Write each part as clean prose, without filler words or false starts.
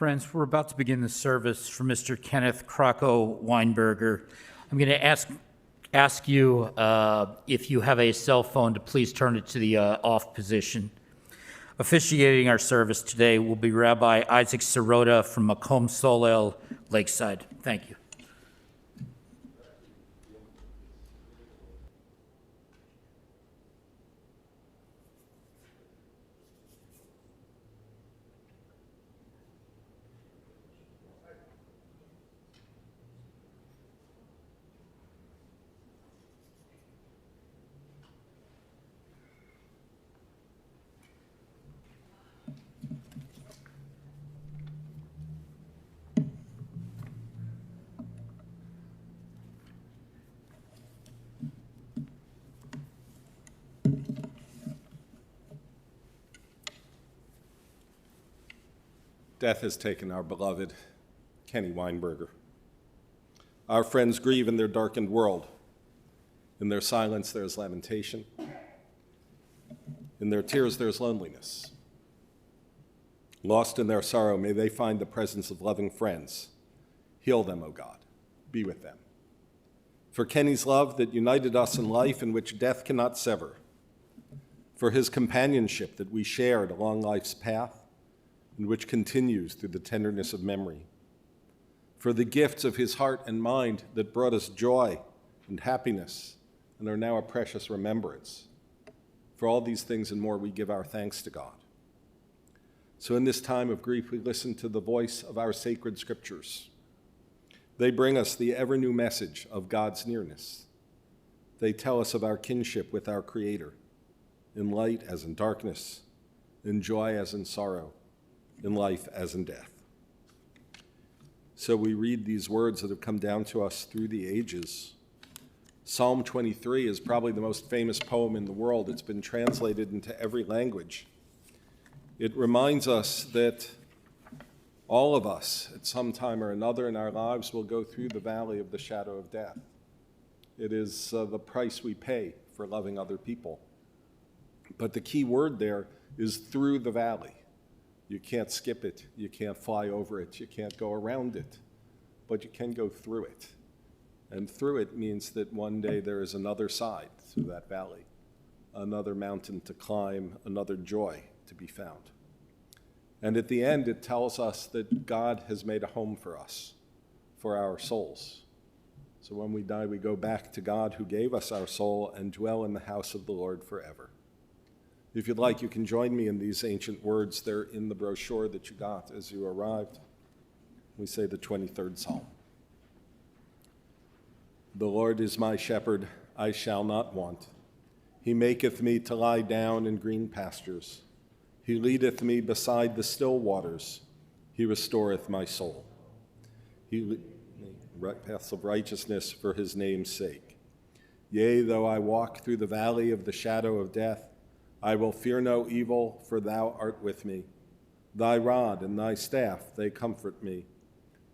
Friends, we're about to begin the service for Mr. Kenneth Crocko Weinberger. I'm going to ask you if you have a cell phone to please turn it to the off position. Officiating our service today will be Rabbi Isaac Sirota from Makom Solel, Lakeside. Thank you. Death has taken our beloved Kenny Weinberger. Our friends grieve in their darkened world. In their silence, there is lamentation. In their tears, there is loneliness. Lost in their sorrow, may they find the presence of loving friends. Heal them, O God. Be with them. For Kenny's love that united us in life in which death cannot sever. For his companionship that we shared along life's path, and which continues through the tenderness of memory. For the gifts of his heart and mind that brought us joy and happiness and are now a precious remembrance. For all these things and more, we give our thanks to God. So in this time of grief, we listen to the voice of our sacred scriptures. They bring us the ever-new message of God's nearness. They tell us of our kinship with our Creator, in light as in darkness, in joy as in sorrow, in life as in death. So we read these words that have come down to us through the ages. Psalm 23 is probably the most famous poem in the world. It's been translated into every language. It reminds us that all of us, at some time or another in our lives, will go through the valley of the shadow of death. It is the price we pay for loving other people. But the key word there is through the valley. You can't skip it, you can't fly over it, you can't go around it, but you can go through it. And through it means that one day there is another side through that valley, another mountain to climb, another joy to be found. And at the end, it tells us that God has made a home for us, for our souls. So when we die, we go back to God who gave us our soul and dwell in the house of the Lord forever. If you'd like, you can join me in these ancient words. They're in the brochure that you got as you arrived. We say the 23rd Psalm. The Lord is my shepherd, I shall not want. He maketh me to lie down in green pastures. He leadeth me beside the still waters. He restoreth my soul. He paths of righteousness for his name's sake. Yea, though I walk through the valley of the shadow of death, I will fear no evil, for thou art with me. Thy rod and thy staff, they comfort me.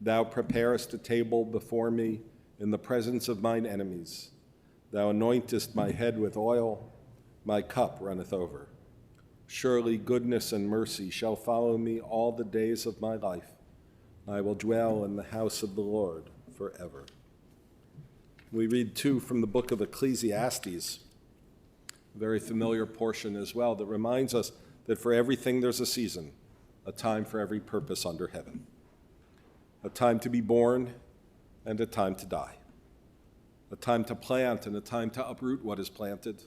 Thou preparest a table before me in the presence of mine enemies. Thou anointest my head with oil, my cup runneth over. Surely goodness and mercy shall follow me all the days of my life. I will dwell in the house of the Lord forever. We read too from the book of Ecclesiastes, very familiar portion as well, that reminds us that for everything there's a season, a time for every purpose under heaven, a time to be born and a time to die, a time to plant and a time to uproot what is planted,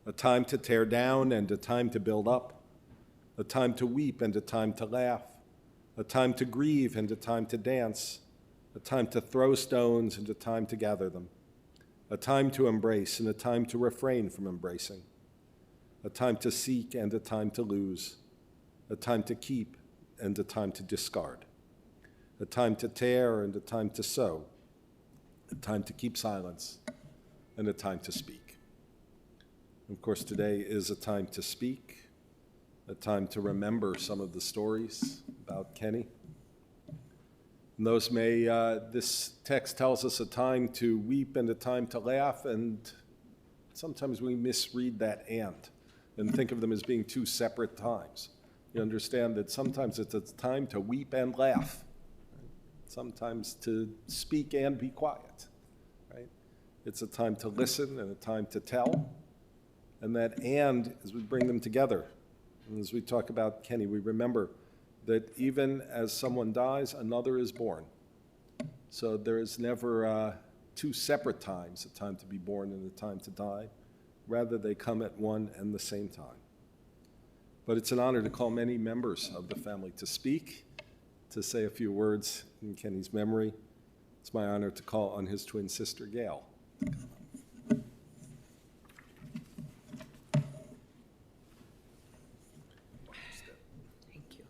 a time to tear down and a time to build up, a time to weep and a time to laugh, a time to grieve and a time to dance, a time to throw stones and a time to gather them, a time to embrace and a time to refrain from embracing, a time to seek and a time to lose, a time to keep and a time to discard, a time to tear and a time to sow, a time to keep silence and a time to speak. Of course, today is a time to speak, a time to remember some of the stories about Kenny. And this text tells us a time to weep and a time to laugh, and sometimes we misread that and think of them as being two separate times. You understand that sometimes it's a time to weep and laugh, right? Sometimes to speak and be quiet, right? It's a time to listen and a time to tell. And that and, as we bring them together, and as we talk about Kenny, we remember that even as someone dies, another is born. So there is never two separate times, a time to be born and a time to die. Rather, they come at one and the same time. But it's an honor to call many members of the family to speak, to say a few words in Kenny's memory. It's my honor to call on his twin sister, Gail. Thank you.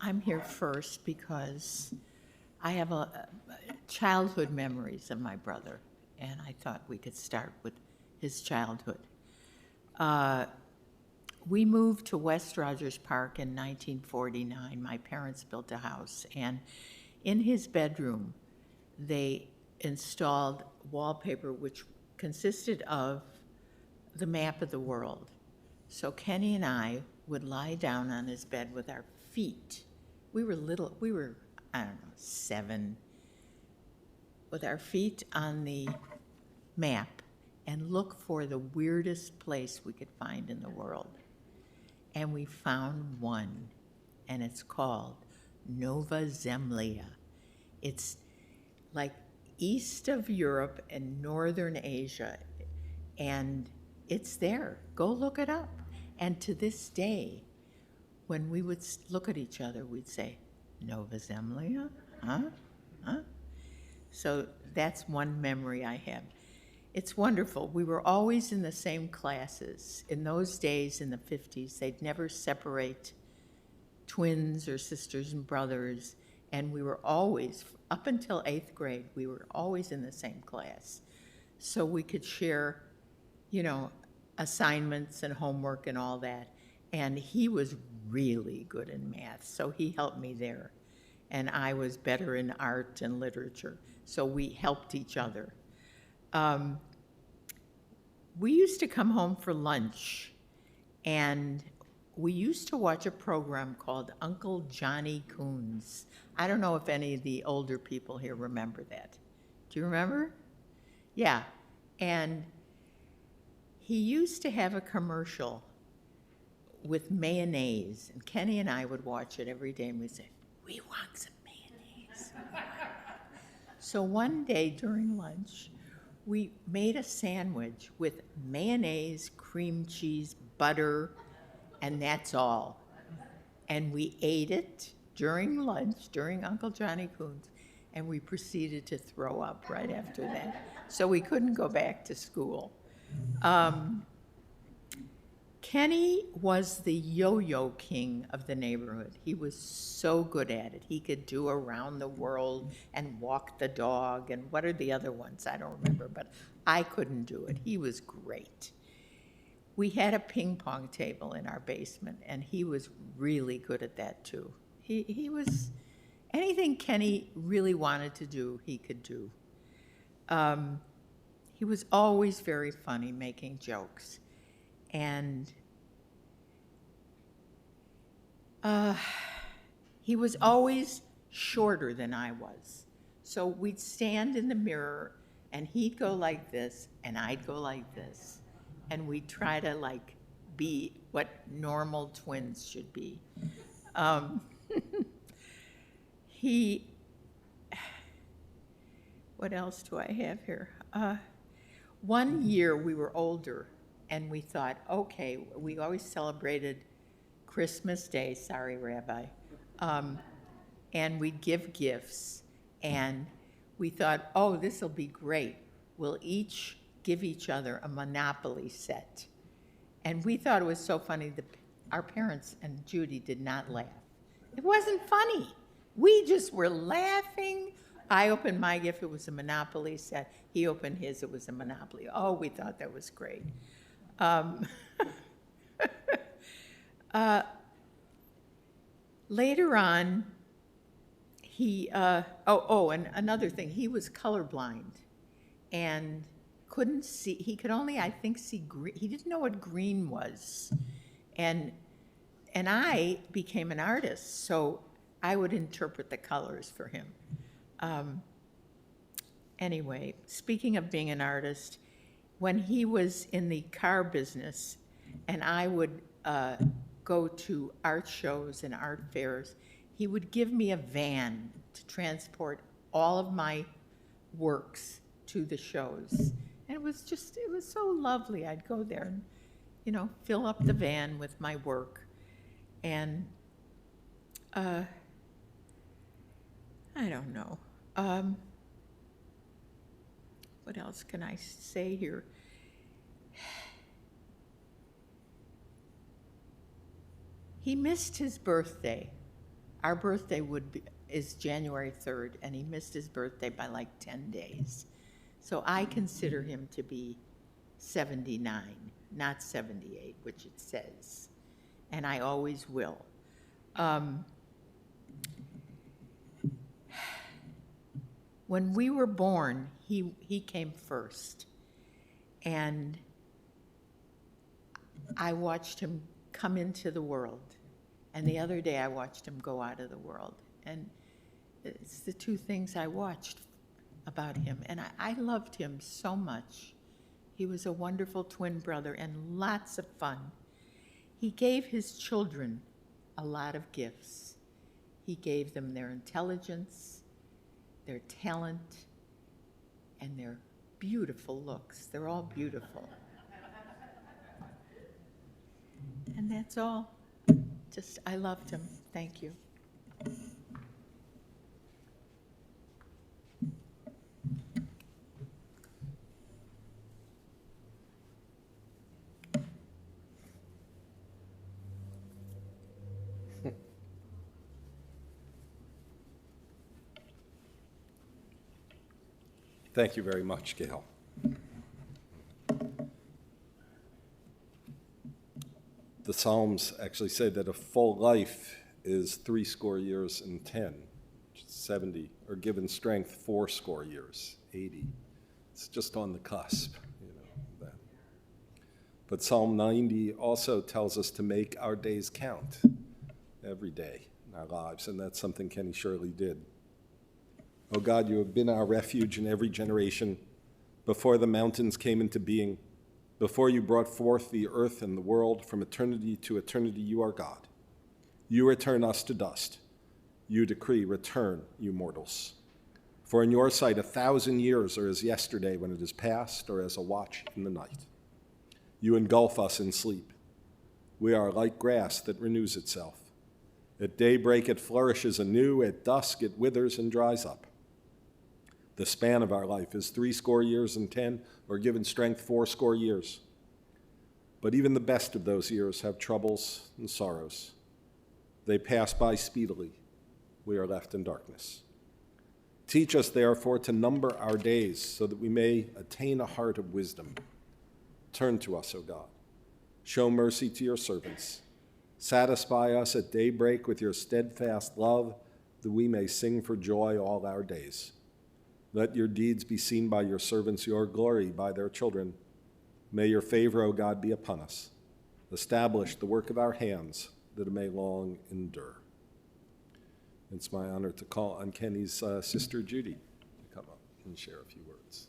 I'm here first because I have childhood memories of my brother, and I thought we could start with his childhood. We moved to West Rogers Park in 1949. My parents built a house, and in his bedroom, they installed wallpaper which consisted of the map of the world. So Kenny and I would lie down on his bed with our feet. We were, I don't know, 7, with our feet on the map and look for the weirdest place we could find in the world. And we found one, and it's called Nova Zemlya. It's like east of Europe and northern Asia, and it's there. Go look it up. And to this day, when we would look at each other, we'd say, Nova Zemlya? Huh? Huh? So that's one memory I have. It's wonderful. We were always in the same classes. In those days, in the 50s, they'd never separate twins or sisters and brothers, and we were always, up until 8th grade, we were always in the same class. So we could share, assignments and homework and all that. And he was really good in math, so he helped me there. And I was better in art and literature, so we helped each other. We used to come home for lunch, and we used to watch a program called Uncle Johnny Coons. I don't know if any of the older people here remember that. Do you remember? Yeah. And he used to have a commercial with mayonnaise, and Kenny and I would watch it every day, and we'd say, we want some mayonnaise. So one day during lunch, we made a sandwich with mayonnaise, cream cheese, butter, and that's all. And we ate it during lunch, during Uncle Johnny Coons, and we proceeded to throw up right after that. So we couldn't go back to school. Kenny was the yo-yo king of the neighborhood. He was so good at it. He could do around the world and walk the dog, and what are the other ones? I don't remember, but I couldn't do it. He was great. We had a ping pong table in our basement, and he was really good at that too. He was, anything Kenny really wanted to do, he could do. He was always very funny, making jokes. And he was always shorter than I was. So we'd stand in the mirror, and he'd go like this, and I'd go like this. And we'd try to be what normal twins should be. What else do I have here? One year we were older, and we thought, okay, we always celebrated Christmas Day, sorry, Rabbi, and we'd give gifts, and we thought, oh, this will be great. We'll each give each other a Monopoly set. And we thought it was so funny that our parents and Judy did not laugh. It wasn't funny. We just were laughing. I opened my gift, it was a Monopoly set. He opened his, it was a Monopoly. Oh, we thought that was great. Later on, and another thing, he was colorblind and couldn't see, he could only, I think, see green. He didn't know what green was. And I became an artist, so I would interpret the colors for him. Anyway, speaking of being an artist, when he was in the car business and I would go to art shows and art fairs, he would give me a van to transport all of my works to the shows. And it was so lovely. I'd go there and, fill up the van with my work. And I don't know. What else can I say here? He missed his birthday. Our birthday is January 3rd, and he missed his birthday by like 10 days. So I consider him to be 79, not 78, which it says. And I always will. When we were born, he came first. And I watched him come into the world. And the other day I watched him go out of the world. And it's the two things I watched about him. And I loved him so much. He was a wonderful twin brother and lots of fun. He gave his children a lot of gifts. He gave them their intelligence, their talent, and their beautiful looks. They're all beautiful. And that's all. I loved him. Thank you. Thank you very much, Gail. The Psalms actually say that a full life is 70, years, which is 70, or given strength 80 years. It's just on the cusp, that. But Psalm 90 also tells us to make our days count every day in our lives, and that's something Kenny surely did. Oh God, you have been our refuge in every generation. Before the mountains came into being, before you brought forth the earth and the world, from eternity to eternity, you are God. You return us to dust. You decree, return, you mortals. For in your sight 1,000 years are as yesterday when it is past, or as a watch in the night. You engulf us in sleep. We are like grass that renews itself. At daybreak it flourishes anew, at dusk it withers and dries up. The span of our life is 80 years, or given strength 80 years. But even the best of those years have troubles and sorrows. They pass by speedily. We are left in darkness. Teach us, therefore, to number our days so that we may attain a heart of wisdom. Turn to us, O God. Show mercy to your servants. Satisfy us at daybreak with your steadfast love, that we may sing for joy all our days. Let your deeds be seen by your servants, your glory by their children. May your favor, O God, be upon us. Establish the work of our hands, that it may long endure. It's my honor to call on Kenny's sister, Judy, to come up and share a few words.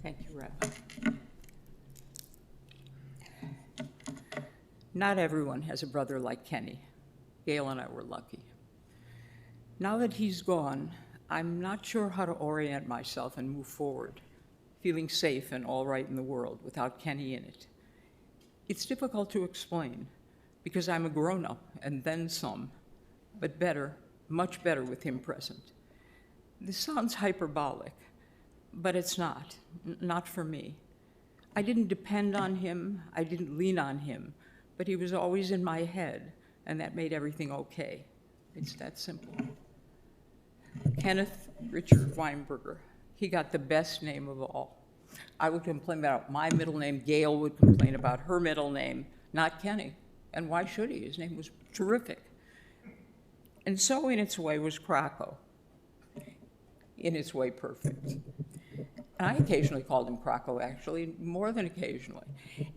Thank you, Rabbi. Not everyone has a brother like Kenny. Gail and I were lucky. Now that he's gone, I'm not sure how to orient myself and move forward, feeling safe and all right in the world without Kenny in it. It's difficult to explain because I'm a grown-up and then some, but better, much better with him present. This sounds hyperbolic, but it's not for me. I didn't depend on him, I didn't lean on him, but he was always in my head, and that made everything okay. It's that simple. Kenneth Richard Weinberger, he got the best name of all. I would complain about my middle name, Gail would complain about her middle name, not Kenny. And why should he? His name was terrific. And so in its way was Crocko. in its way perfect. And I occasionally called him Crocko, actually, more than occasionally.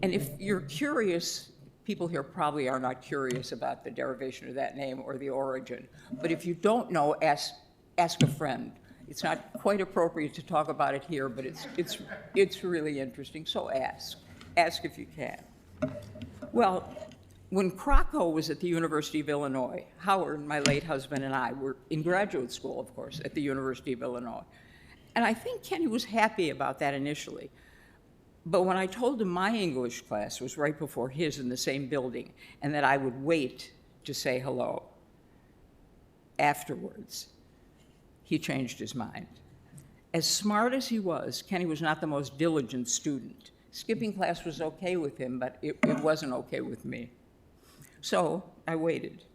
And if you're curious, people here probably are not curious about the derivation of that name or the origin. But if you don't know, ask a friend. It's not quite appropriate to talk about it here, but it's really interesting, so ask. Ask if you can. Well, when Crocko was at the University of Illinois, Howard, my late husband, and I were in graduate school, of course, at the University of Illinois. And I think Kenny was happy about that initially. But when I told him my English class was right before his in the same building, and that I would wait to say hello afterwards, he changed his mind. As smart as he was, Kenny was not the most diligent student. Skipping class was okay with him, but it wasn't okay with me. So I waited.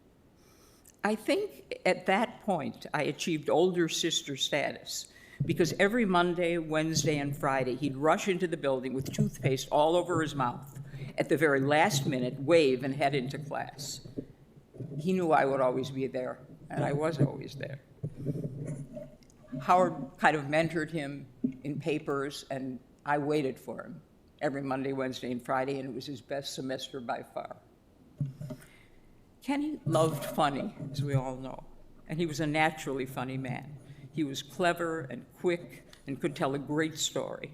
I think at that point I achieved older sister status, because every Monday, Wednesday, and Friday, he'd rush into the building with toothpaste all over his mouth. At the very last minute, wave and head into class. He knew I would always be there, and I was always there. Howard kind of mentored him in papers, and I waited for him every Monday, Wednesday, and Friday, and it was his best semester by far. Kenny loved funny, as we all know, and he was a naturally funny man. He was clever and quick and could tell a great story.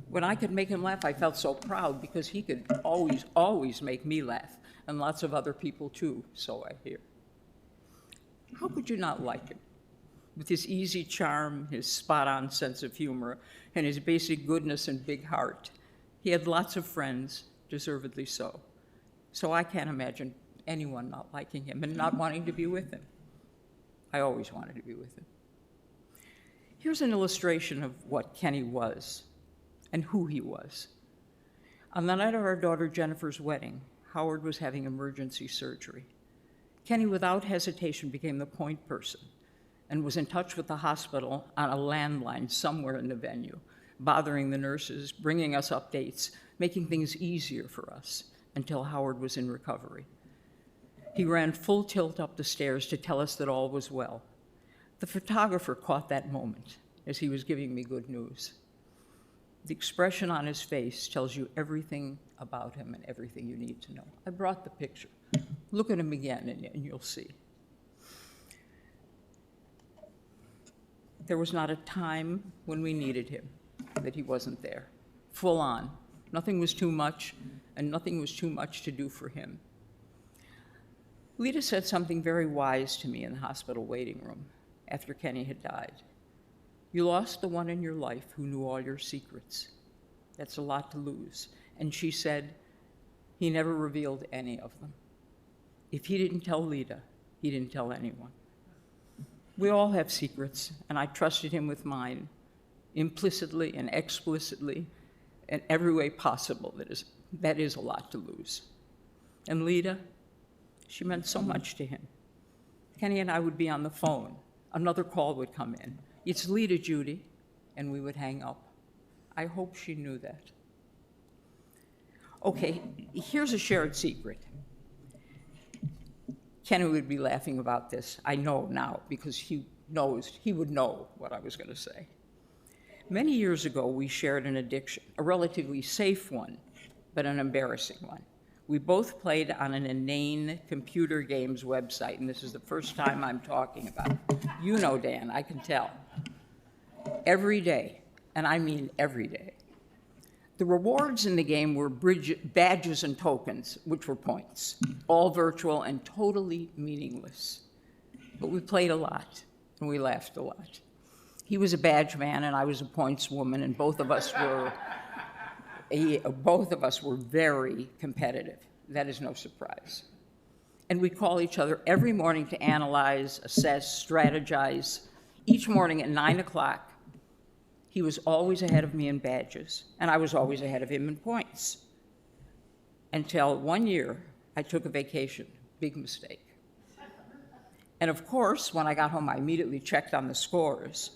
When I could make him laugh, I felt so proud, because he could always make me laugh, and lots of other people too, so I hear. How could you not like him? With his easy charm, his spot-on sense of humor, and his basic goodness and big heart, he had lots of friends, deservedly so. So I can't imagine anyone not liking him and not wanting to be with him. I always wanted to be with him. Here's an illustration of what Kenny was and who he was. On the night of our daughter Jennifer's wedding, Howard was having emergency surgery. Kenny, without hesitation, became the point person and was in touch with the hospital on a landline somewhere in the venue, bothering the nurses, bringing us updates, making things easier for us until Howard was in recovery. He ran full tilt up the stairs to tell us that all was well. The photographer caught that moment as he was giving me good news. The expression on his face tells you everything about him and everything you need to know. I brought the picture. Look at him again and you'll see. There was not a time when we needed him that he wasn't there. Full on. Nothing was too much, and nothing was too much to do for him. Leta said something very wise to me in the hospital waiting room after Kenny had died. You lost the one in your life who knew all your secrets. That's a lot to lose. And she said, he never revealed any of them. If he didn't tell Leta, he didn't tell anyone. We all have secrets, and I trusted him with mine, implicitly and explicitly, in every way possible. That is a lot to lose. And Leta, she meant so much to him. Kenny and I would be on the phone. Another call would come in. It's Leta, Judy, and we would hang up. I hope she knew that. Okay, here's a shared secret. Kenny would be laughing about this. I know now, because he would know what I was going to say. Many years ago, we shared an addiction, a relatively safe one, but an embarrassing one. We both played on an inane computer games website, and this is the first time I'm talking about it. You know, Dan, I can tell. Every day, and I mean every day. The rewards in the game were badges and tokens, which were points, all virtual and totally meaningless. But we played a lot, and we laughed a lot. He was a badge man, and I was a points woman, and both of us were very competitive. That is no surprise. And we'd call each other every morning to analyze, assess, strategize. Each morning at 9 o'clock, he was always ahead of me in badges, and I was always ahead of him in points. Until one year, I took a vacation. Big mistake. And of course, when I got home, I immediately checked on the scores.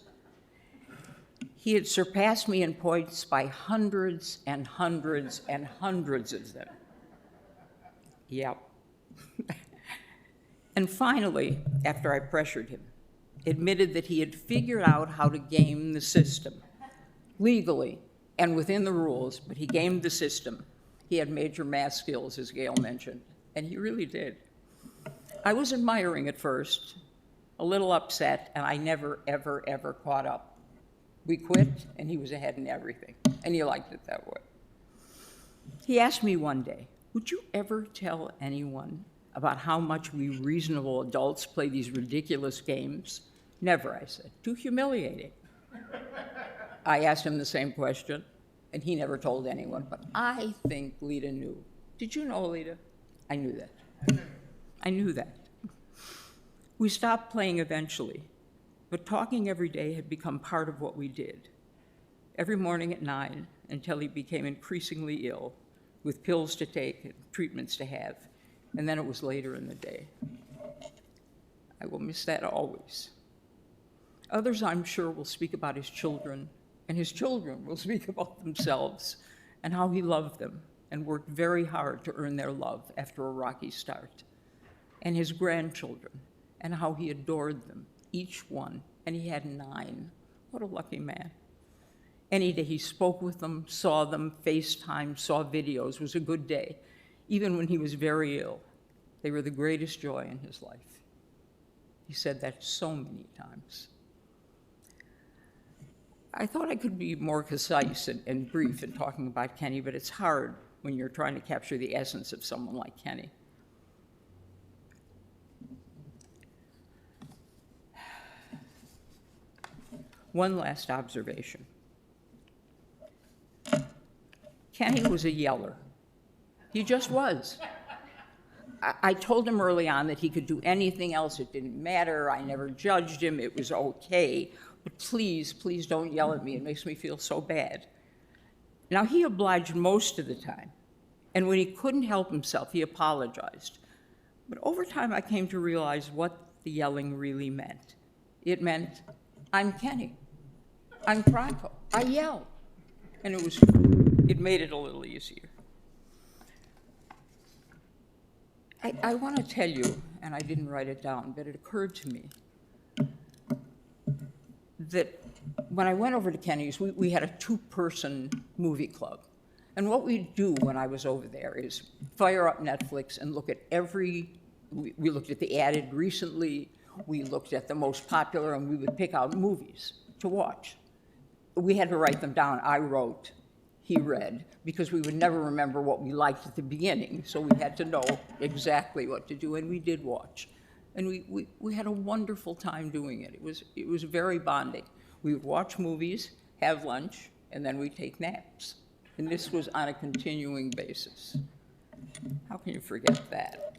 He had surpassed me in points by hundreds and hundreds and hundreds of them. Yep. And finally, after I pressured him, admitted that he had figured out how to game the system, legally and within the rules, but he gamed the system. He had major math skills, as Gail mentioned, and he really did. I was admiring at first, a little upset, and I never, ever, ever caught up. We quit, and he was ahead in everything, and he liked it that way. He asked me one day, would you ever tell anyone about how much we reasonable adults play these ridiculous games? Never, I said. Too humiliating. I asked him the same question, and he never told anyone, but I think Leta knew. Did you know, Leta? I knew that. I knew that. We stopped playing eventually, but talking every day had become part of what we did. Every morning at 9 until he became increasingly ill, with pills to take and treatments to have, and then it was later in the day. I will miss that always. Others, I'm sure, will speak about his children, and his children will speak about themselves and how he loved them and worked very hard to earn their love after a rocky start, and his grandchildren and how he adored them, each one, and he had 9. What a lucky man. Any day he spoke with them, saw them, FaceTime, saw videos was a good day. Even when he was very ill, they were the greatest joy in his life. He said that so many times. I thought I could be more concise and brief in talking about Kenny, but it's hard when you're trying to capture the essence of someone like Kenny. One last observation. Kenny was a yeller. He just was. I told him early on that he could do anything else. It didn't matter. I never judged him. It was okay. But please, please don't yell at me. It makes me feel so bad. Now, he obliged most of the time. And when he couldn't help himself, he apologized. But over time, I came to realize what the yelling really meant. It meant, I'm Kenny. I'm Crocko. I yell. And it made it a little easier. I want to tell you, and I didn't write it down, but it occurred to me that when I went over to Kenny's, we had a 2-person movie club. And what we'd do when I was over there is fire up Netflix and look at we looked at the added recently, we looked at the most popular, and we would pick out movies to watch. We had to write them down. I wrote, he read, because we would never remember what we liked at the beginning, so we had to know exactly what to do, and we did watch. And we had a wonderful time doing it. It was very bonding. We would watch movies, have lunch, and then we'd take naps. And this was on a continuing basis. How can you forget that?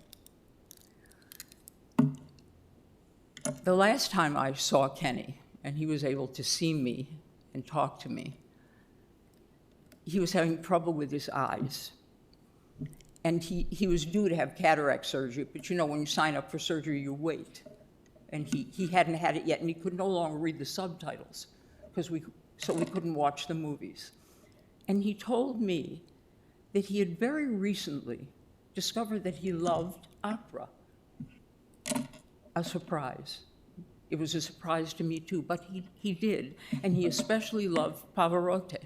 The last time I saw Kenny, and he was able to see me and talk to me, he was having trouble with his eyes. And he was due to have cataract surgery, but you know, when you sign up for surgery, you wait. And he hadn't had it yet, and he could no longer read the subtitles, so we couldn't watch the movies. And he told me that he had very recently discovered that he loved opera. A surprise. It was a surprise to me too, but he did, and he especially loved Pavarotti.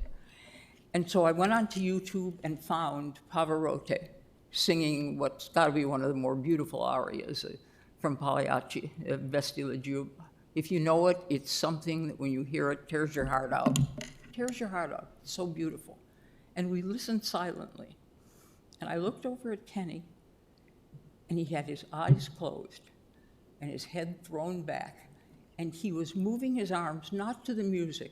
And so I went onto YouTube and found Pavarotti singing what's got to be one of the more beautiful arias from Pagliacci, Vesti la Giubba. If you know it, it's something that when you hear it, tears your heart out. Tears your heart out. It's so beautiful. And we listened silently. And I looked over at Kenny, and he had his eyes closed and his head thrown back, and he was moving his arms not to the music,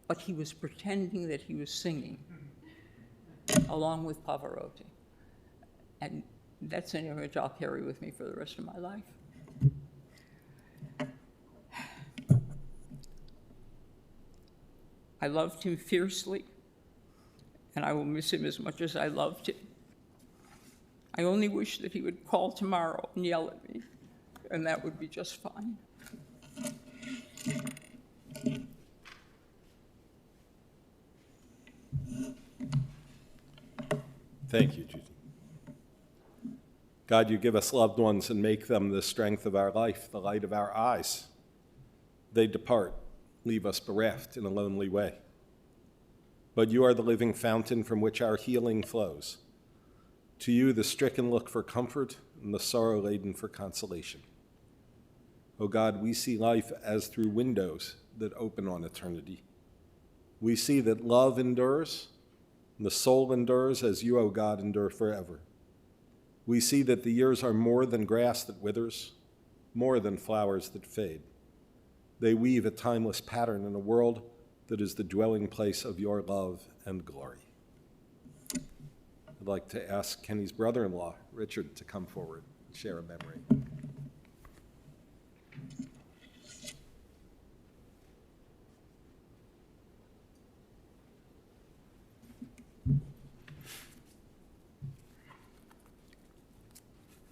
but he was pretending that he was singing along with Pavarotti. And that's an image I'll carry with me for the rest of my life. I loved him fiercely, and I will miss him as much as I loved him. I only wish that he would call tomorrow and yell at me, and that would be just fine. Thank you, Judy. God, you give us loved ones and make them the strength of our life, the light of our eyes. They depart, leave us bereft in a lonely way. But you are the living fountain from which our healing flows. To you, the stricken look for comfort and the sorrow-laden for consolation. O God, we see life as through windows that open on eternity. We see that love endures, and the soul endures as you, O God, endure forever. We see that the years are more than grass that withers, more than flowers that fade. They weave a timeless pattern in a world that is the dwelling place of your love and glory. I'd like to ask Kenny's brother-in-law, Richard, to come forward and share a memory.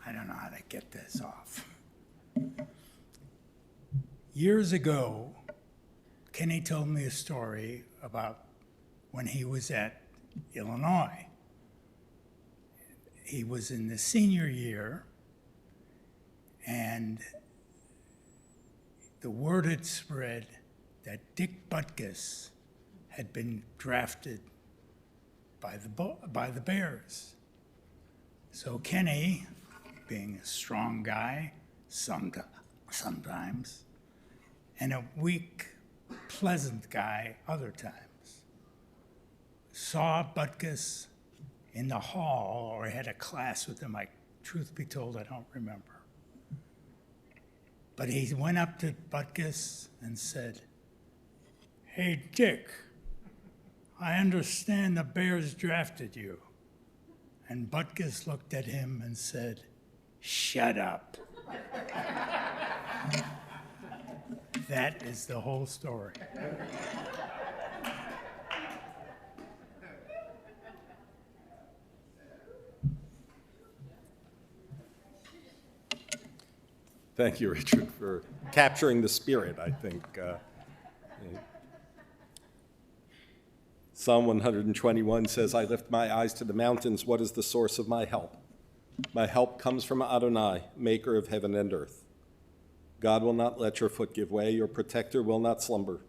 I don't know how to get this off. Years ago, Kenny told me a story about when he was at Illinois. He was in the senior year, and the word had spread that Dick Butkus had been drafted by the Bears. So Kenny, being a strong guy sometimes, and a weak, pleasant guy other times, saw Butkus in the hall, or had a class with him. Truth be told, I don't remember. But he went up to Butkus and said, "Hey, Dick, I understand the Bears drafted you." And Butkus looked at him and said, "Shut up." That is the whole story. Thank you, Richard, for capturing the spirit, I think. Psalm 121 says, "I lift my eyes to the mountains. What is the source of my help? My help comes from Adonai, maker of heaven and earth. God will not let your foot give way. Your protector will not slumber.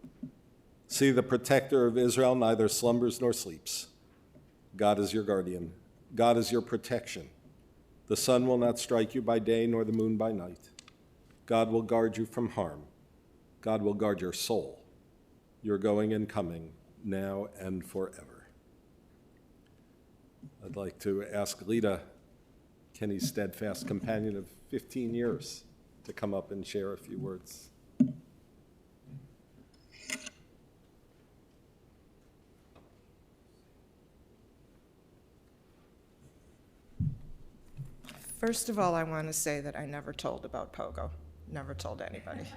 See, the protector of Israel neither slumbers nor sleeps. God is your guardian. God is your protection. The sun will not strike you by day, nor the moon by night. God will guard you from harm. God will guard your soul, your going and coming, now and forever." I'd like to ask Leta, Kenny's steadfast companion of 15 years, to come up and share a few words. First of all, I want to say that I never told about Pogo. Never told anybody.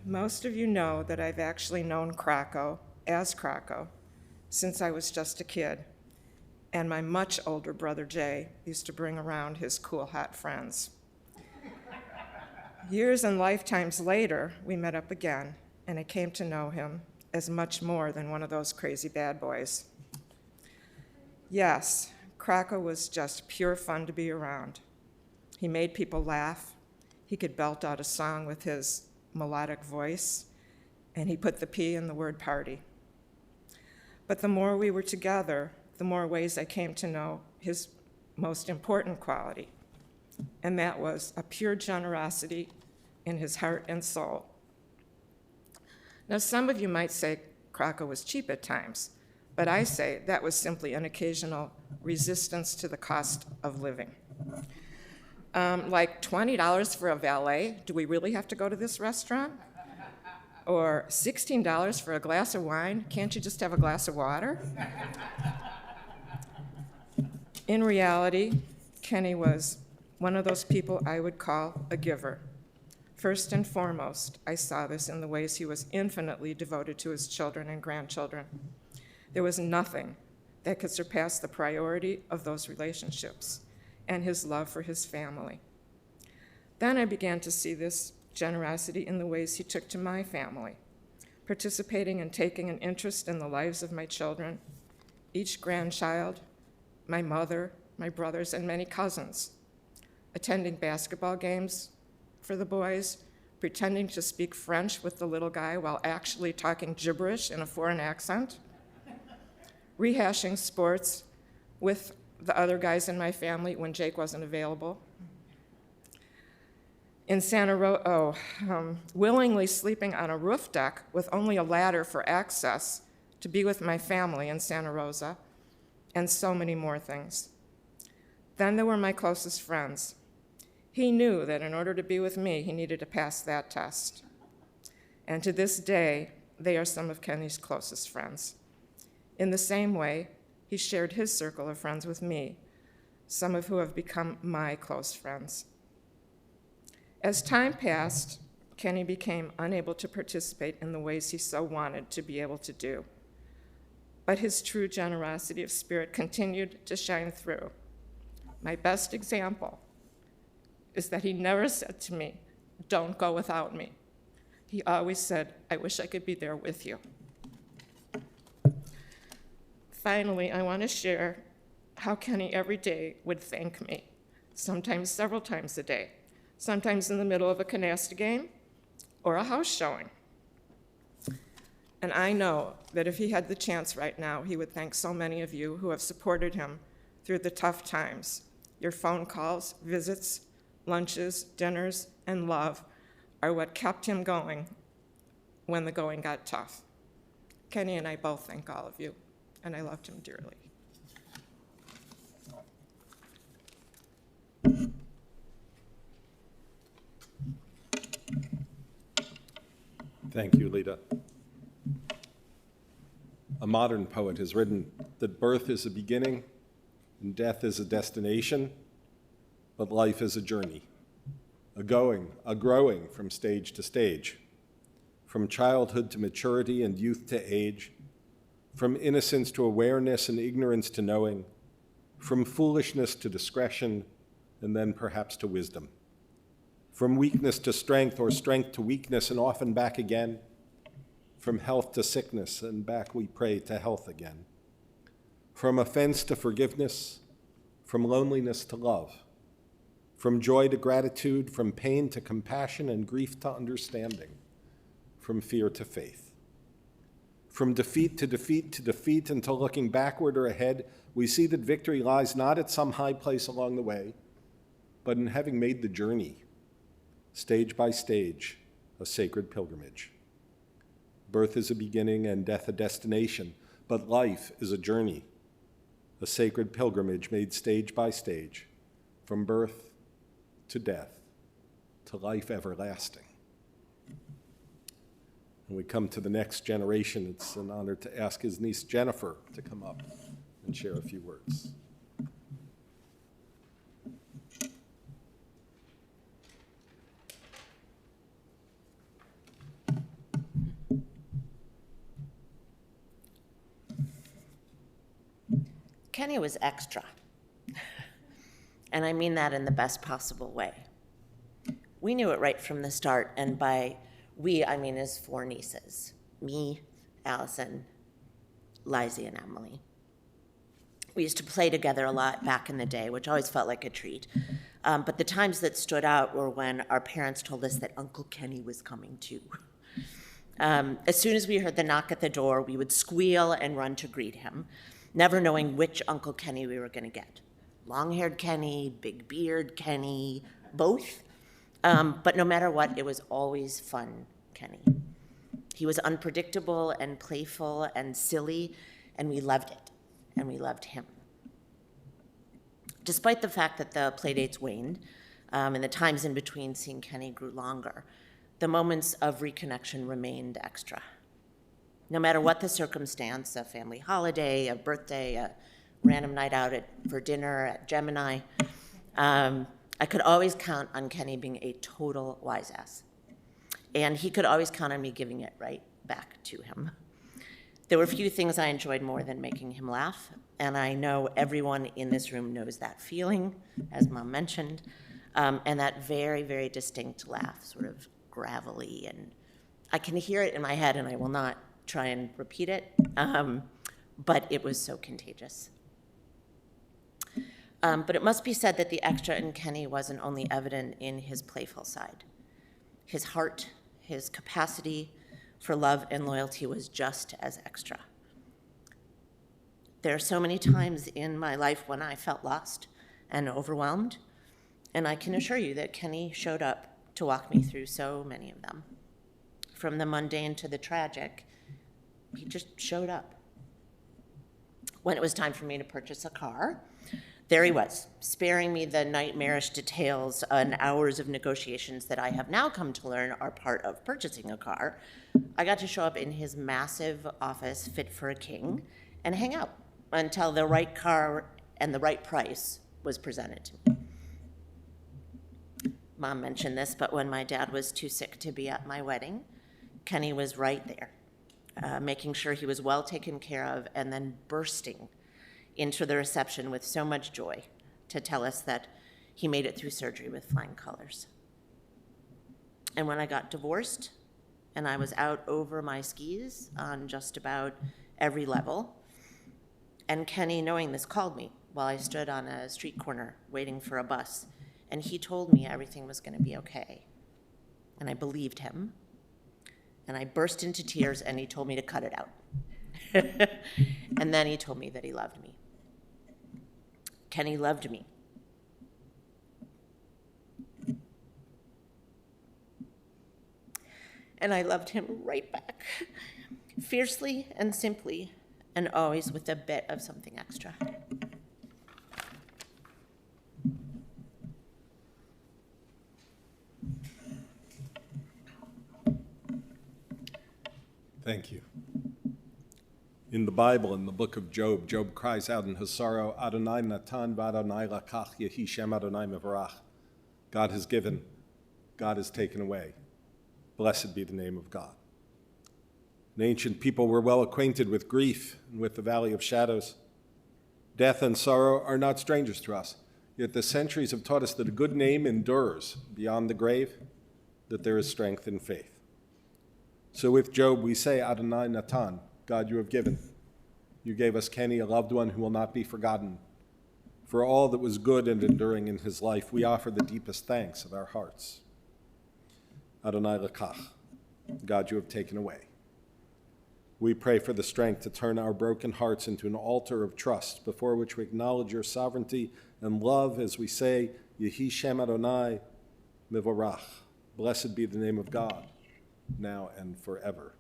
Most of you know that I've actually known Crocko as Crocko since I was just a kid, and my much older brother Jay used to bring around his cool, hot friends. Years and lifetimes later, we met up again, and I came to know him as much more than one of those crazy bad boys. Yes, Crocko was just pure fun to be around. He made people laugh. He could belt out a song with his melodic voice, and he put the P in the word party. But the more we were together, the more ways I came to know his most important quality, and that was a pure generosity in his heart and soul. Now, some of you might say Crocko was cheap at times, but I say that was simply an occasional resistance to the cost of living. Like $20 for a valet, do we really have to go to this restaurant? Or $16 for a glass of wine, can't you just have a glass of water? In reality, Kenny was one of those people I would call a giver. First and foremost, I saw this in the ways he was infinitely devoted to his children and grandchildren. There was nothing that could surpass the priority of those relationships and his love for his family. Then I began to see this generosity in the ways he took to my family, participating and taking an interest in the lives of my children, each grandchild, my mother, my brothers, and many cousins, attending basketball games, for the boys, pretending to speak French with the little guy while actually talking gibberish in a foreign accent, rehashing sports with the other guys in my family when Jake wasn't available. In willingly sleeping on a roof deck with only a ladder for access to be with my family in Santa Rosa, and so many more things. Then there were my closest friends. He knew that in order to be with me, he needed to pass that test. And to this day, they are some of Kenny's closest friends. In the same way, he shared his circle of friends with me, some of who have become my close friends. As time passed, Kenny became unable to participate in the ways he so wanted to be able to do. But his true generosity of spirit continued to shine through. My best example is that he never said to me, "Don't go without me." He always said, "I wish I could be there with you." Finally, I want to share how Kenny every day would thank me, sometimes several times a day, sometimes in the middle of a canasta game or a house showing. And I know that if he had the chance right now, he would thank so many of you who have supported him through the tough times. Your phone calls, visits, lunches, dinners, and love are what kept him going when the going got tough. Kenny and I both thank all of you, and I loved him dearly. Thank you, Leta. A modern poet has written that birth is a beginning and death is a destination, but life is a journey, a growing from stage to stage, from childhood to maturity and youth to age, from innocence to awareness and ignorance to knowing, from foolishness to discretion, and then perhaps to wisdom, from weakness to strength or strength to weakness and often back again, from health to sickness and back we pray to health again, from offense to forgiveness, from loneliness to love, from joy to gratitude, from pain to compassion and grief to understanding, from fear to faith. From defeat to defeat to defeat until looking backward or ahead, we see that victory lies not at some high place along the way, but in having made the journey, stage by stage, a sacred pilgrimage. Birth is a beginning and death a destination, but life is a journey, a sacred pilgrimage made stage by stage, from birth to death to life everlasting. When we come to the next generation, it's an honor to ask his niece Jennifer to come up and share a few words. Kenny was extra, and I mean that in the best possible way. We knew it right from the start, and by we, I mean his four nieces, me, Allison, Liza, and Emily. We used to play together a lot back in the day, which always felt like a treat. But the times that stood out were when our parents told us that Uncle Kenny was coming too. As soon as we heard the knock at the door, we would squeal and run to greet him, never knowing which Uncle Kenny we were going to get. Long-haired Kenny, big beard Kenny, both. But no matter what, it was always fun Kenny. He was unpredictable and playful and silly, and we loved it, and we loved him. Despite the fact that the playdates waned, and the times in between seeing Kenny grew longer, the moments of reconnection remained extra. No matter what the circumstance, a family holiday, a birthday, a random night out for dinner at Gemini, I could always count on Kenny being a total wise ass. And he could always count on me giving it right back to him. There were few things I enjoyed more than making him laugh, and I know everyone in this room knows that feeling, as Mom mentioned, and that very, very distinct laugh, sort of gravelly, and I can hear it in my head, and I will not try and repeat it, but it was so contagious. But it must be said that the extra in Kenny wasn't only evident in his playful side. His heart, his capacity for love and loyalty was just as extra. There are so many times in my life when I felt lost and overwhelmed, and I can assure you that Kenny showed up to walk me through so many of them. From the mundane to the tragic, he just showed up. When it was time for me to purchase a car, there he was, sparing me the nightmarish details and hours of negotiations that I have now come to learn are part of purchasing a car. I got to show up in his massive office, fit for a king, and hang out until the right car and the right price was presented to me. Mom mentioned this, but when my dad was too sick to be at my wedding, Kenny was right there, making sure he was well taken care of, and then bursting into the reception with so much joy to tell us that he made it through surgery with flying colors. And when I got divorced and I was out over my skis on just about every level, and Kenny, knowing this, called me while I stood on a street corner waiting for a bus, and he told me everything was going to be okay. And I believed him, and I burst into tears, and he told me to cut it out. And then he told me that he loved me. Kenny loved me. And I loved him right back, fiercely and simply, and always with a bit of something extra. Thank you. In the Bible, in the book of Job, Job cries out in his sorrow, Adonai natan v'Adonai lakach yehi shem Adonai mevarach. God has given, God has taken away. Blessed be the name of God. The ancient people were well acquainted with grief and with the valley of shadows. Death and sorrow are not strangers to us, yet the centuries have taught us that a good name endures beyond the grave, that there is strength in faith. So with Job, we say, Adonai natan, God, you have given. You gave us Kenny, a loved one who will not be forgotten. For all that was good and enduring in his life, we offer the deepest thanks of our hearts. Adonai lekach, God, you have taken away. We pray for the strength to turn our broken hearts into an altar of trust before which we acknowledge your sovereignty and love as we say, Yehi Shem Adonai Mevorach. Blessed be the name of God, now and forever.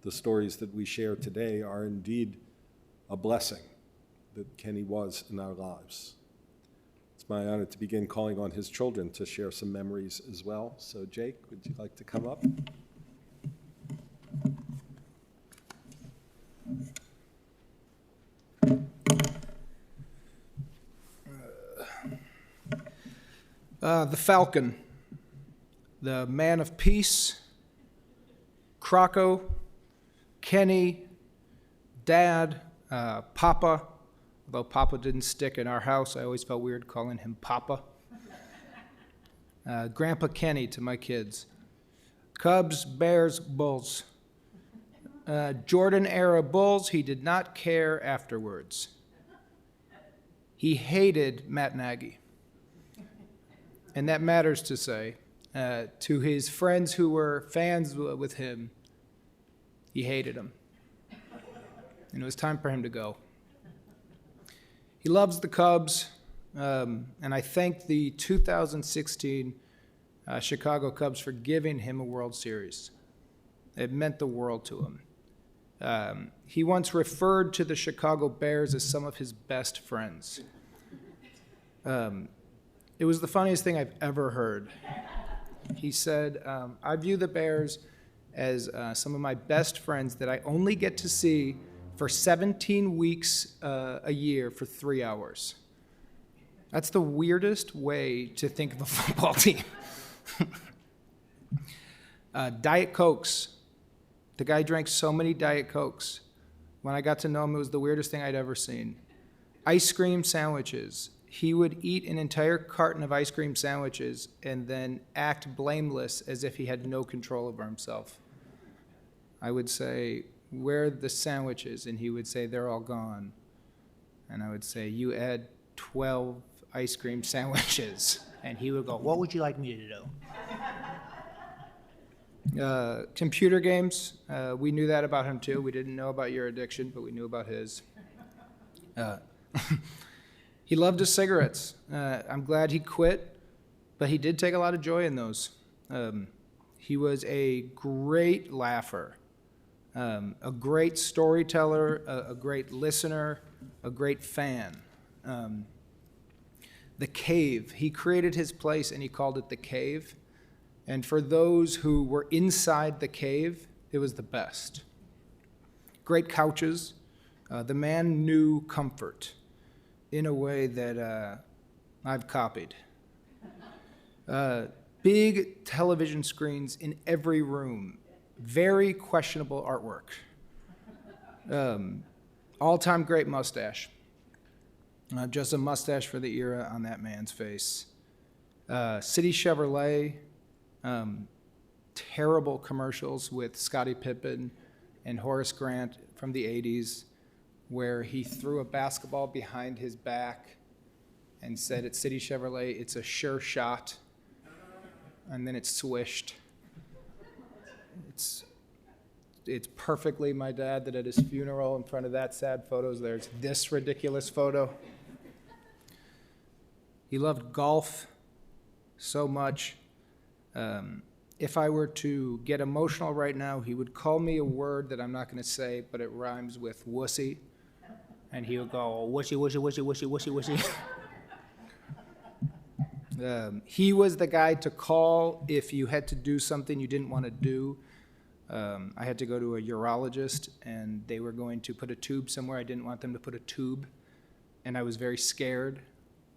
The stories that we share today are indeed a blessing that Kenny was in our lives. It's my honor to begin calling on his children to share some memories as well. So Jake, would you like to come up? The Falcon, the Man of Peace, Crocko, Kenny, Dad, Papa, although Papa didn't stick in our house, I always felt weird calling him Papa. Grandpa Kenny to my kids. Cubs, Bears, Bulls. Jordan-era Bulls, he did not care afterwards. He hated Matt Nagy. And that matters to say. To his friends who were fans with him, he hated him. And it was time for him to go. He loves the Cubs, and I thank the 2016 Chicago Cubs for giving him a World Series. It meant the world to him. He once referred to the Chicago Bears as some of his best friends. It was the funniest thing I've ever heard. He said, I view the Bears as some of my best friends that I only get to see for 17 weeks a year for 3 hours. That's the weirdest way to think of a football team. Diet Cokes. The guy drank so many Diet Cokes. When I got to know him, it was the weirdest thing I'd ever seen. Ice cream sandwiches. He would eat an entire carton of ice cream sandwiches and then act blameless as if he had no control over himself. I would say, where are the sandwiches? And he would say, they're all gone. And I would say, you had 12 ice cream sandwiches. And he would go, what would you like me to do? Computer games, we knew that about him too. We didn't know about your addiction, but we knew about his. He loved his cigarettes. I'm glad he quit, but he did take a lot of joy in those. He was a great laugher, a great storyteller, a great listener, a great fan. The Cave, he created his place and he called it The Cave. And for those who were inside the cave, it was the best. Great couches. The man knew comfort in a way that I've copied. Big television screens in every room. Very questionable artwork. All-time great mustache. Just a mustache for the era on that man's face. City Chevrolet. Terrible commercials with Scottie Pippen and Horace Grant from the 80s where he threw a basketball behind his back and said at City Chevrolet, it's a sure shot, and then it's swished. It's perfectly my dad that at his funeral in front of that sad photos, there's this ridiculous photo. He loved golf so much. If I were to get emotional right now, he would call me a word that I'm not going to say, but it rhymes with wussy. And he would go, wussy, wussy, wussy, wussy, wussy, wussy. He was the guy to call if you had to do something you didn't want to do. I had to go to a urologist, and they were going to put a tube somewhere I didn't want them to put a tube, and I was very scared.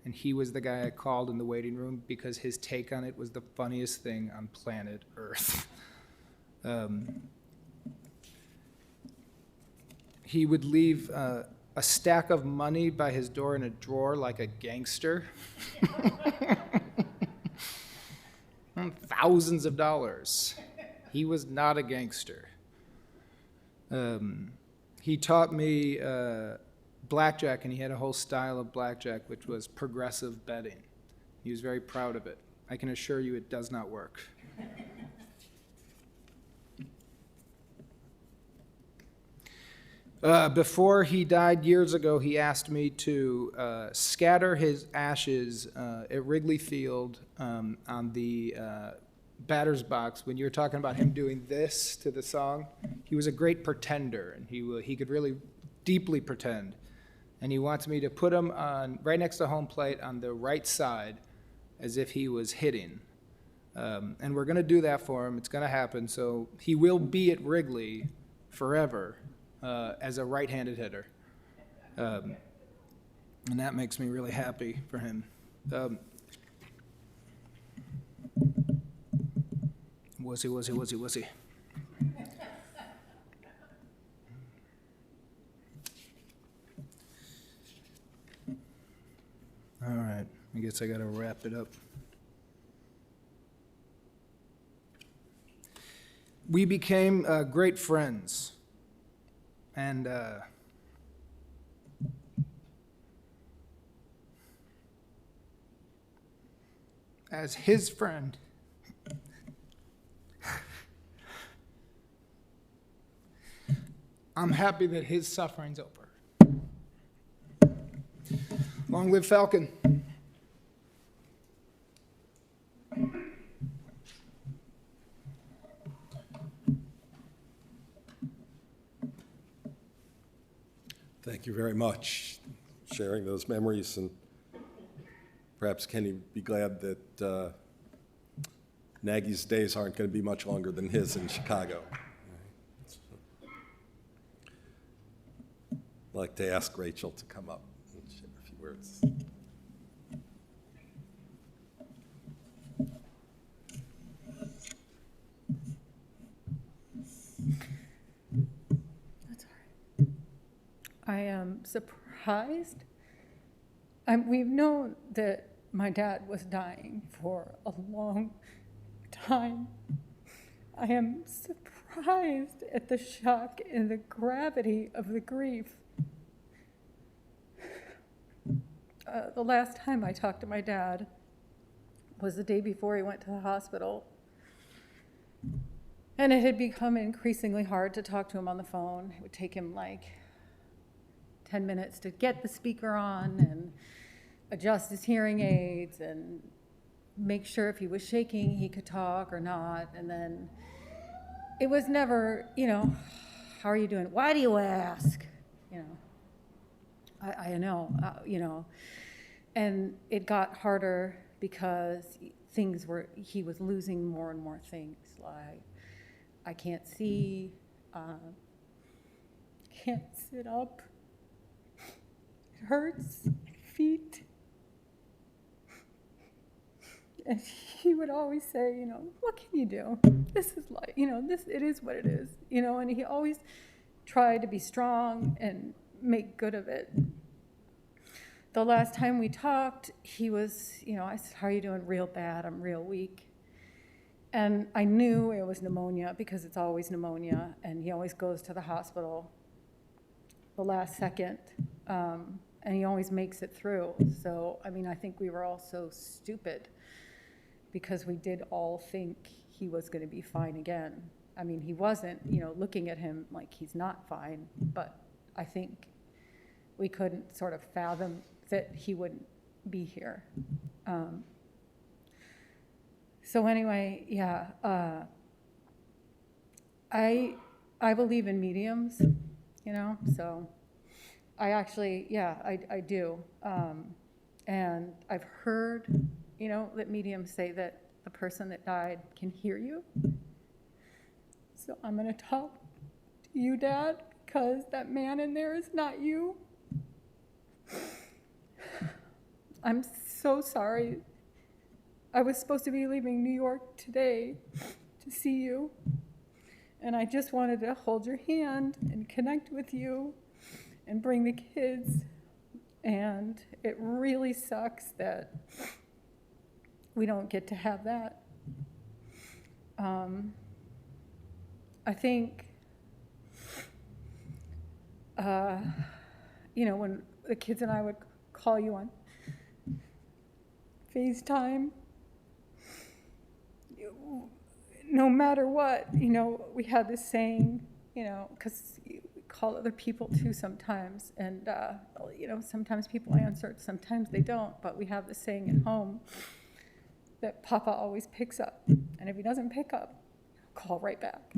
And he was the guy I called in the waiting room because his take on it was the funniest thing on planet Earth. He would leave a stack of money by his door in a drawer like a gangster. Thousands of dollars. He was not a gangster. He taught me blackjack, and he had a whole style of blackjack, which was progressive betting. He was very proud of it. I can assure you it does not work. Before he died years ago, he asked me to scatter his ashes at Wrigley Field on the batter's box. When you were talking about him doing this to the song, he was a great pretender, and he could really deeply pretend. And he wants me to put him on right next to home plate on the right side as if he was hitting. And we're going to do that for him. It's going to happen. So he will be at Wrigley forever as a right-handed hitter. And that makes me really happy for him. Wussy. All right, I guess I gotta wrap it up. We became great friends, and as his friend, I'm happy that his suffering's over. Long live Falcon. Thank you very much for sharing those memories, and perhaps Kenny would be glad that Nagy's days aren't going to be much longer than his in Chicago. I'd like to ask Rachel to come up and share a few words. That's all right. I am surprised. We've known that my dad was dying for a long time. I am surprised at the shock and the gravity of the grief. The last time I talked to my dad was the day before he went to the hospital. And it had become increasingly hard to talk to him on the phone. It would take him like 10 minutes to get the speaker on and adjust his hearing aids and make sure if he was shaking he could talk or not. And then it was never, how are you doing? Why do you ask? I know, and it got harder because he was losing more and more things. Like, I can't see, can't sit up, it hurts, my feet. And he would always say, what can you do? This is life, it is what it is, and he always tried to be strong and make good of it. The last time we talked, he was, I said, how are you doing? Real bad, I'm real weak. And I knew it was pneumonia because it's always pneumonia, and he always goes to the hospital the last second, and he always makes it through. So, I think we were all so stupid because we did all think he was going to be fine again. He wasn't, looking at him like he's not fine, but I think we couldn't sort of fathom that he wouldn't be here. So anyway, yeah, I believe in mediums, so I actually, yeah, I do. And I've heard, that mediums say that the person that died can hear you. So I'm going to talk to you, Dad, because that man in there is not you. I'm so sorry. I was supposed to be leaving New York today to see you, and I just wanted to hold your hand and connect with you and bring the kids, and it really sucks that we don't get to have that. I think, when the kids and I would call you on FaceTime, no matter what, we had this saying, because we call other people too sometimes, and, sometimes people answer, sometimes they don't, but we have this saying at home that Papa always picks up, and if he doesn't pick up, call right back,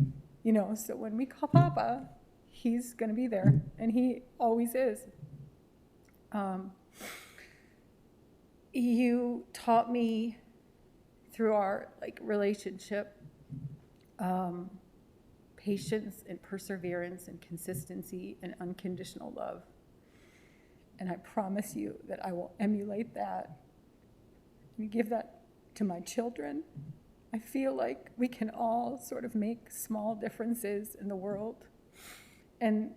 so when we call Papa, he's going to be there, and he always is. You taught me through our relationship, patience and perseverance and consistency and unconditional love. And I promise you that I will emulate that and give that to my children. I feel like we can all sort of make small differences in the world. And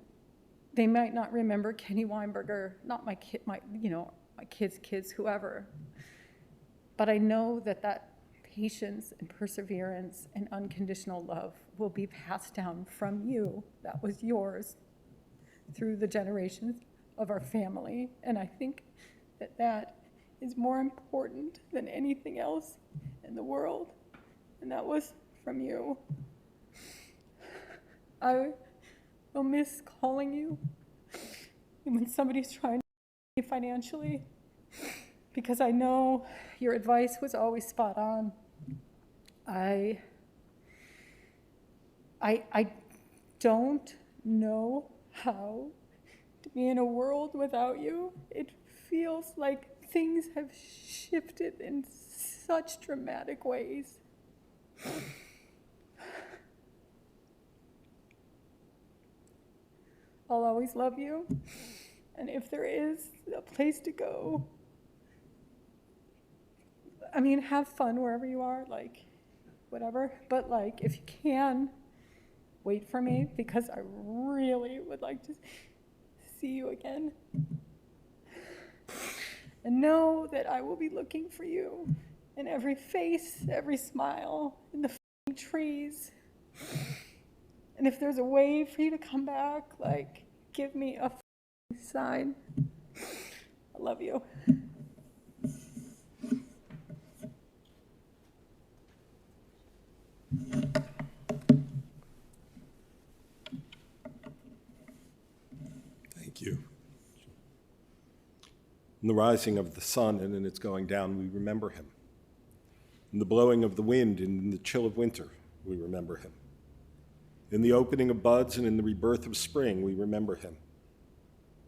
they might not remember Kenny Weinberger, not my kid, my kids, whoever. But I know that patience and perseverance and unconditional love will be passed down from you. That was yours through the generations of our family. And I think that is more important than anything else in the world. And that was from you. I will miss calling you when somebody's trying to help me financially, because I know your advice was always spot on. I don't know how to be in a world without you. It feels like things have shifted in such dramatic ways. I'll always love you, and if there is a place to go, have fun wherever you are, whatever, but if you can, wait for me, because I really would like to see you again. And know that I will be looking for you in every face, every smile, in the trees. And if there's a way for you to come back, give me a sign. I love you. In the rising of the sun and in its going down, we remember him. In the blowing of the wind and in the chill of winter, we remember him. In the opening of buds and in the rebirth of spring, we remember him.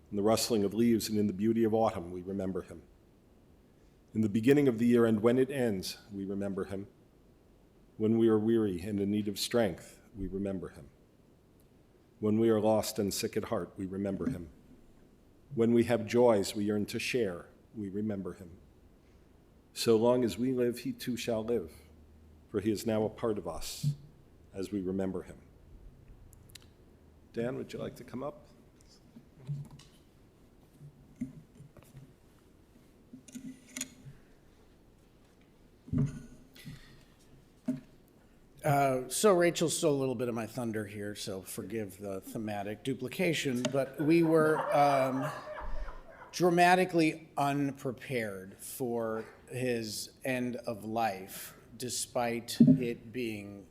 In the rustling of leaves and in the beauty of autumn, we remember him. In the beginning of the year and when it ends, we remember him. When we are weary and in need of strength, we remember him. When we are lost and sick at heart, we remember him. When we have joys we yearn to share, we remember him. So long as we live, he too shall live, for he is now a part of us as we remember him. Dan, would you like to come up? So Rachel stole a little bit of my thunder here, so forgive the thematic duplication, but we were dramatically unprepared for his end of life, despite it being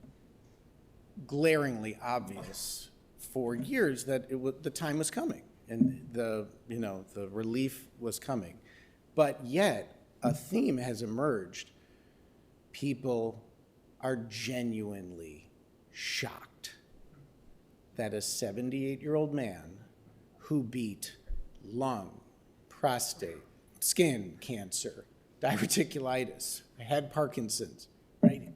glaringly obvious for years that the time was coming and the relief was coming. But yet, a theme has emerged. People are genuinely shocked that a 78-year-old man who beat lung, prostate, skin cancer, diverticulitis, had Parkinson's, right?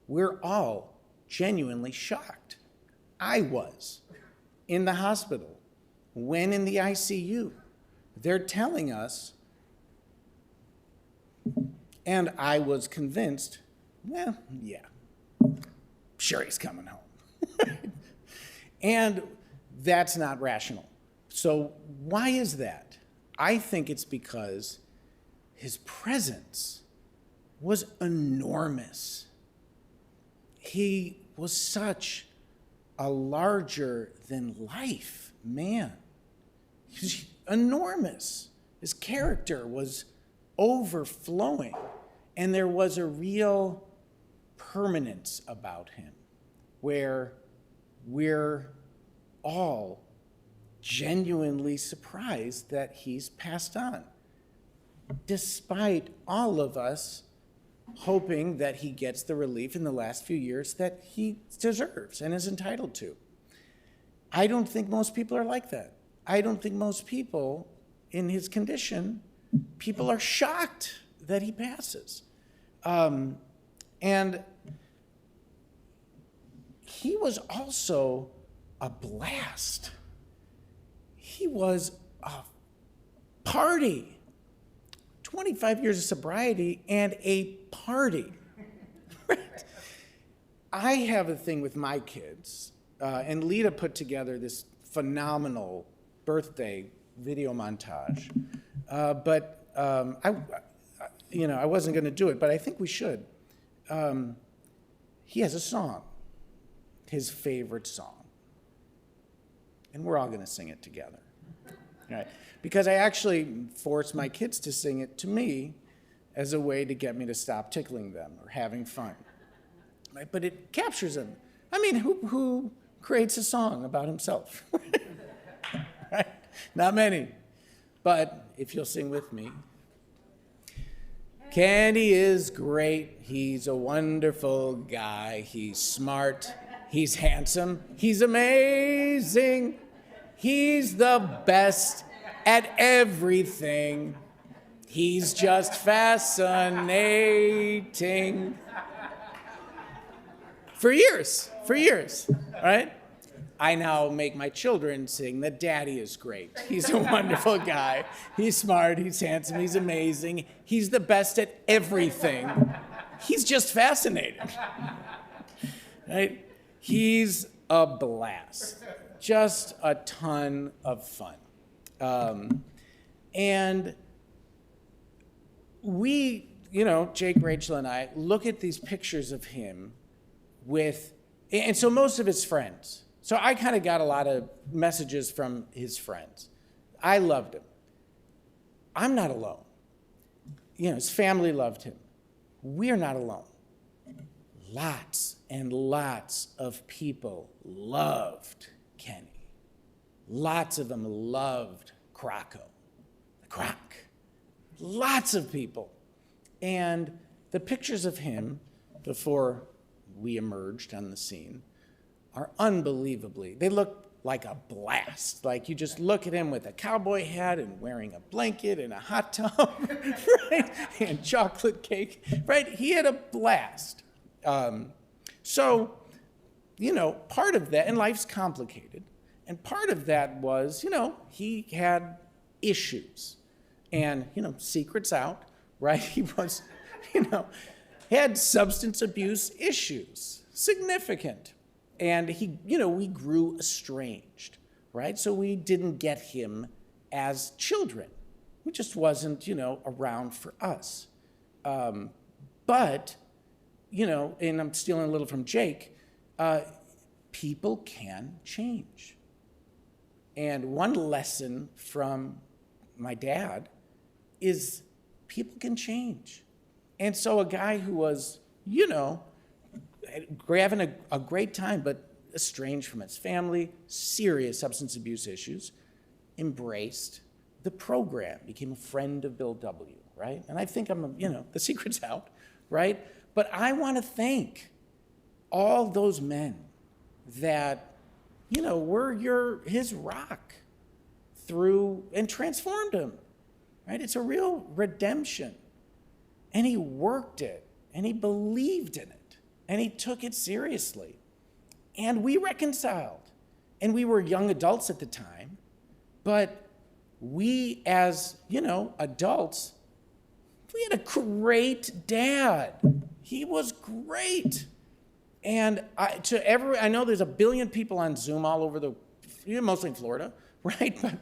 We're all genuinely shocked. I was in the hospital, when in the ICU. They're telling us, and I was convinced, well, yeah, sure he's coming home. And that's not rational. So why is that? I think it's because his presence was enormous. He was such a larger than life man. He was enormous. His character was overflowing, and there was a real permanence about him where we're all genuinely surprised that he's passed on, despite all of us hoping that he gets the relief in the last few years that he deserves and is entitled to. I don't think most people are like that. I don't think most people in his condition, people are shocked that he passes. And he was also a blast. He was a party. 25 years of sobriety and a party. Right? I have a thing with my kids, and Leta put together this phenomenal birthday video montage. But I wasn't going to do it, but I think we should. He has a song, his favorite song, and we're all going to sing it together. All right? Because I actually force my kids to sing it to me as a way to get me to stop tickling them or having fun. Right? But it captures them. I mean, who creates a song about himself? Right? Not many. But if you'll sing with me. Kenny is great. He's a wonderful guy. He's smart. He's handsome. He's amazing. He's the best at everything. He's just fascinating. For years, right? I now make my children sing that Daddy is great. He's a wonderful guy. He's smart, he's handsome, he's amazing. He's the best at everything. He's just fascinating. Right? He's a blast. Just a ton of fun. And we, Jake, Rachel, and I look at these pictures of him and so most of his friends. So I kind of got a lot of messages from his friends. I loved him. I'm not alone. His family loved him. We're not alone. Lots and lots of people loved Kenny. Lots of them loved Crocko, the Croc. lots of people. And the pictures of him before we emerged on the scene are unbelievably, they look like a blast. Like you just look at him with a cowboy hat and wearing a blanket and a hot tub, right? And chocolate cake, right? He had a blast. So, part of that, and life's complicated, and part of that was, he had issues. And, secrets out, right? He was, had substance abuse issues, significant. And we grew estranged, right? So we didn't get him as children. He just wasn't, around for us. But, and I'm stealing a little from Jake, people can change. And one lesson from my dad is people can change. And so a guy who was, having a great time, but estranged from his family, serious substance abuse issues, embraced the program, became a friend of Bill W., right? And I think the secret's out, right? But I want to thank all those men that, were his rock through and transformed him, right? It's a real redemption. And he worked it, and he believed in it. And he took it seriously. And we reconciled. And we were young adults at the time. But we, as, adults, we had a great dad. He was great. And I know there's a billion people on Zoom all over mostly in Florida, right? But,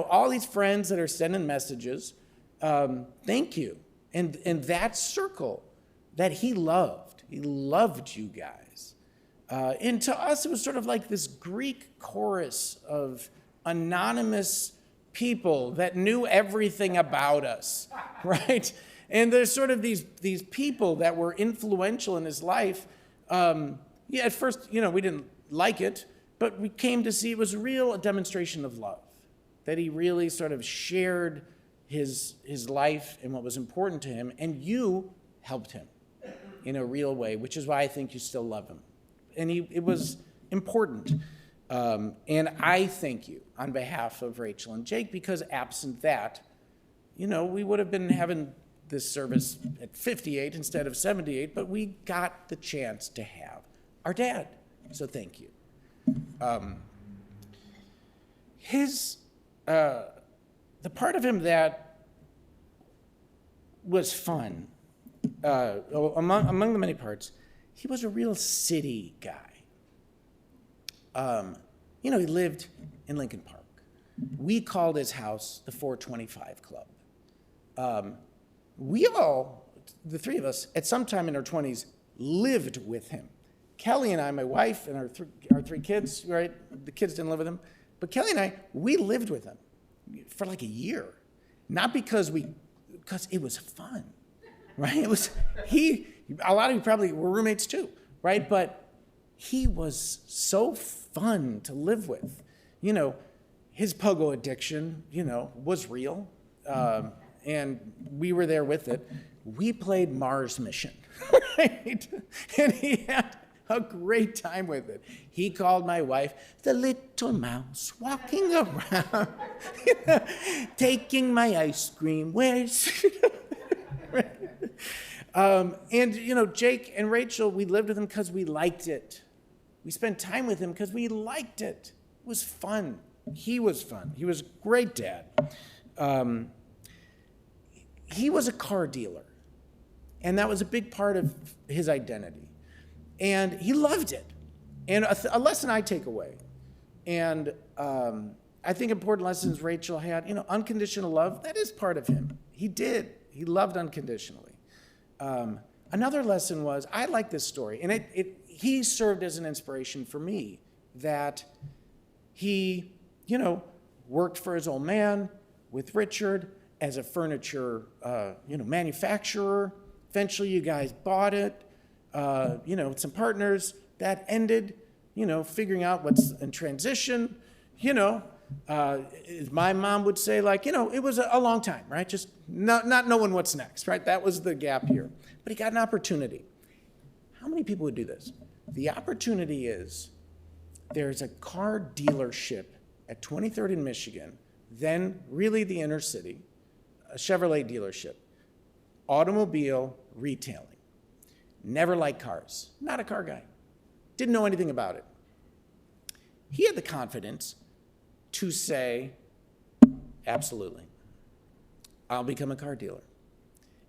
all these friends that are sending messages, thank you. And that circle that he loved you guys. And to us, it was sort of like this Greek chorus of anonymous people that knew everything about us, right? And there's sort of these people that were influential in his life. At first, we didn't like it, but we came to see it was a demonstration of love, that he really sort of shared his life and what was important to him, and you helped him in a real way, which is why I think you still love him. And it was important. And I thank you on behalf of Rachel and Jake, because absent that, we would have been having this service at 58 instead of 78, but we got the chance to have our dad. So thank you. The part of him that was fun, among the many parts, he was a real city guy. He lived in Lincoln Park. We called his house the 425 Club. We all, the three of us, at some time in our 20s, lived with him. Kelli and I, my wife, and our three kids, right? The kids didn't live with him. But Kelli and I, we lived with him for like a year. Not because it was fun, right? A lot of you probably were roommates too, right? But he was so fun to live with. His pogo addiction, was real. And we were there with it. We played Mars Mission, right? And he had a great time with it. He called my wife the little mouse walking around, taking my ice cream. Where's... And, Jake and Rachel, we lived with him because we liked it. We spent time with him because we liked it. It was fun. He was fun. He was a great dad. He was a car dealer, and that was a big part of his identity. And he loved it. And a lesson I take away, and I think important lessons Rachel had, unconditional love, that is part of him. He did. He loved unconditionally. Another lesson was, I like this story, and he served as an inspiration for me, that he, worked for his old man with Richard as a furniture, manufacturer. Eventually, you guys bought it, with some partners. That ended, figuring out what's in transition, As my mom would say, like, it was a long time, right? Just not knowing what's next, right? That was the gap here. But he got an opportunity. How many people would do this? The opportunity is there's a car dealership at 23rd in Michigan, then really the inner city, a Chevrolet dealership, automobile retailing. Never liked cars, not a car guy, didn't know anything about it. He had the confidence to say, absolutely, I'll become a car dealer.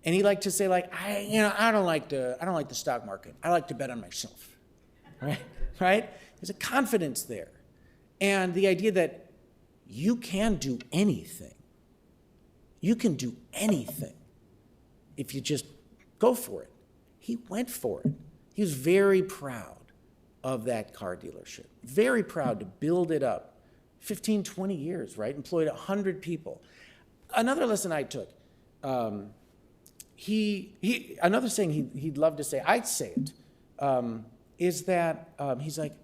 And he liked to say, like, I don't like the stock market. I like to bet on myself, right? There's a confidence there. And the idea that you can do anything. You can do anything if you just go for it. He went for it. He was very proud of that car dealership, very proud to build it up. 15, 20 years, right? Employed 100 people. Another lesson I took, another saying he'd love to say, I'd say it, is that he's like,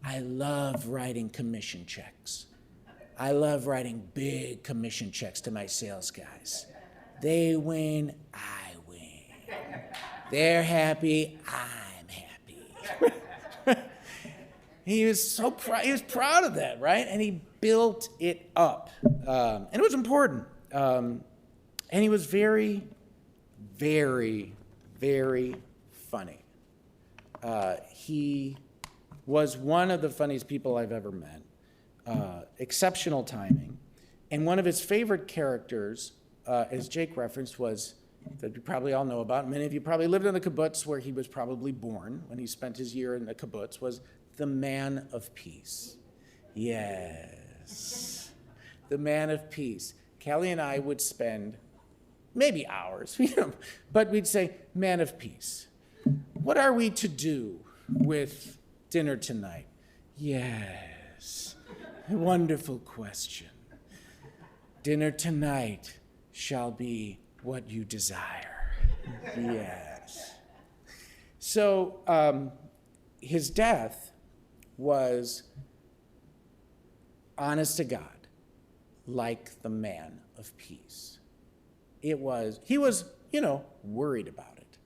I love writing commission checks. I love writing big commission checks to my sales guys. They win, I win. They're happy, I'm happy. He was so proud. He was proud of that, right? And he built it up, and it was important. And he was very, very, very funny. He was one of the funniest people I've ever met. Exceptional timing, and one of his favorite characters, as Jake referenced, was that you probably all know about. Many of you probably lived in the kibbutz where he was probably born when he spent his year in the kibbutz. Was the man of peace. Yes, the man of peace. Kelli and I would spend maybe hours, but we'd say, man of peace. What are we to do with dinner tonight? Yes, wonderful question. Dinner tonight shall be what you desire. Yes. So his death was, honest to God, like the man of peace. He was, worried about it.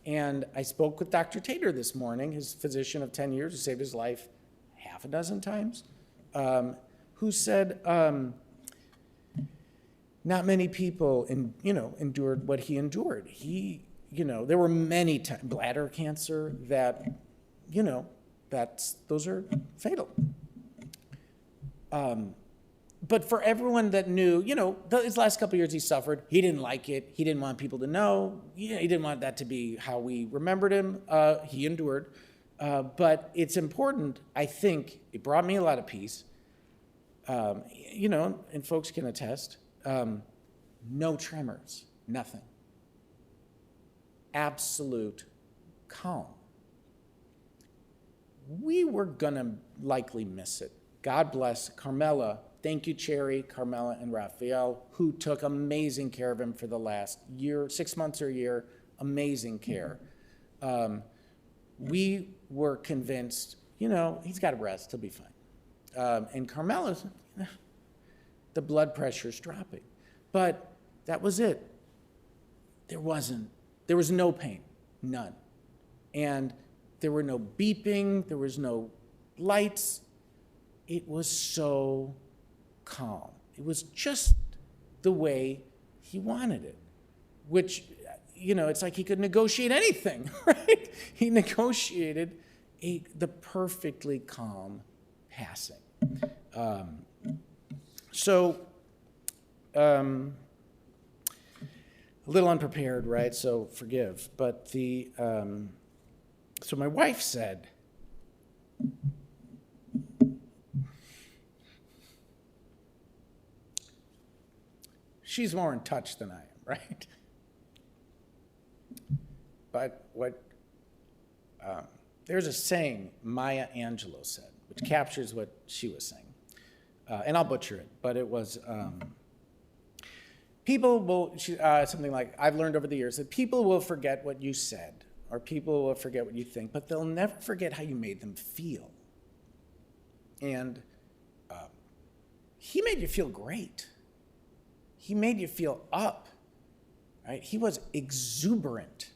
And I spoke with Dr. Tater this morning, his physician of 10 years who saved his life half a dozen times, who said not many people endured what he endured. There were many times, bladder cancer, that, those are fatal. But for everyone that knew, his last couple of years he suffered. He didn't like it. He didn't want people to know. He didn't want that to be how we remembered him. He endured. But it's important, I think, it brought me a lot of peace. And folks can attest, no tremors, nothing. Absolute calm. We were gonna likely miss it. God bless Carmela. Thank you, Cherry, Carmela and Raphael, who took amazing care of him for the last year, 6 months or a year, amazing care. We were convinced, he's got to rest, he'll be fine. And Carmela's, the blood pressure's dropping. But that was it. There was no pain, none. And there were no beeping, there was no lights. It was so calm. It was just the way he wanted it, which, it's like he could negotiate anything, right? He negotiated the perfectly calm passing. A little unprepared, right? So forgive. But so my wife said, she's more in touch than I am, right? But there's a saying Maya Angelou said, which captures what she was saying. And I'll butcher it, but it was, people will, something like, I've learned over the years that people will forget what you said, or people will forget what you think, but they'll never forget how you made them feel. And he made you feel great. He made you feel up, right? He was exuberant.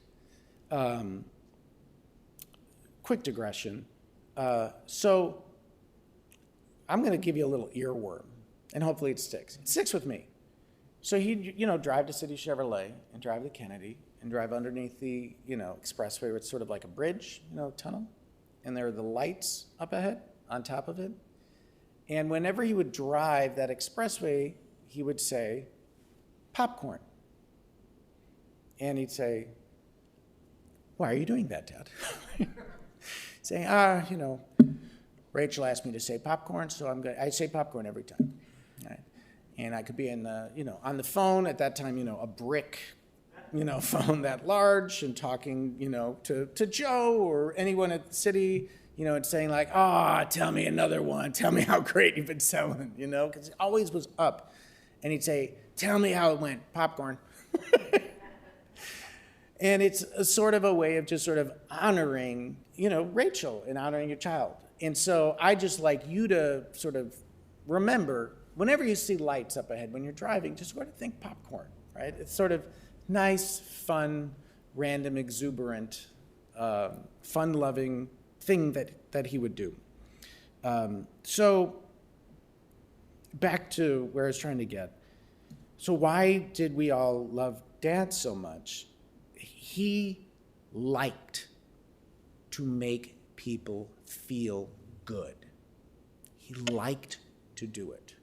Quick digression. So I'm going to give you a little earworm, and hopefully it sticks. It sticks with me. So he'd, drive to City Chevrolet and drive to Kennedy and drive underneath the, expressway where it's sort of like a bridge, tunnel. And there are the lights up ahead on top of it. And whenever he would drive that expressway, he would say, popcorn. And he'd say, why are you doing that, Dad? Saying, Rachel asked me to say popcorn, so I say popcorn every time. Right? And I could be on the phone at that time, a brick, phone that large, and talking, to Joe or anyone at the city, and saying like, tell me another one. Tell me how great you've been selling, because he always was up. And he'd say, tell me how it went, popcorn. And it's a sort of a way of just sort of honoring, Rachel and honoring your child. And so I just like you to sort of remember, whenever you see lights up ahead when you're driving, just sort of think popcorn, right? It's sort of nice, fun, random, exuberant, fun-loving thing that he would do. So back to where I was trying to get. So why did we all love Dad so much? He liked to make people feel good. He liked to do it.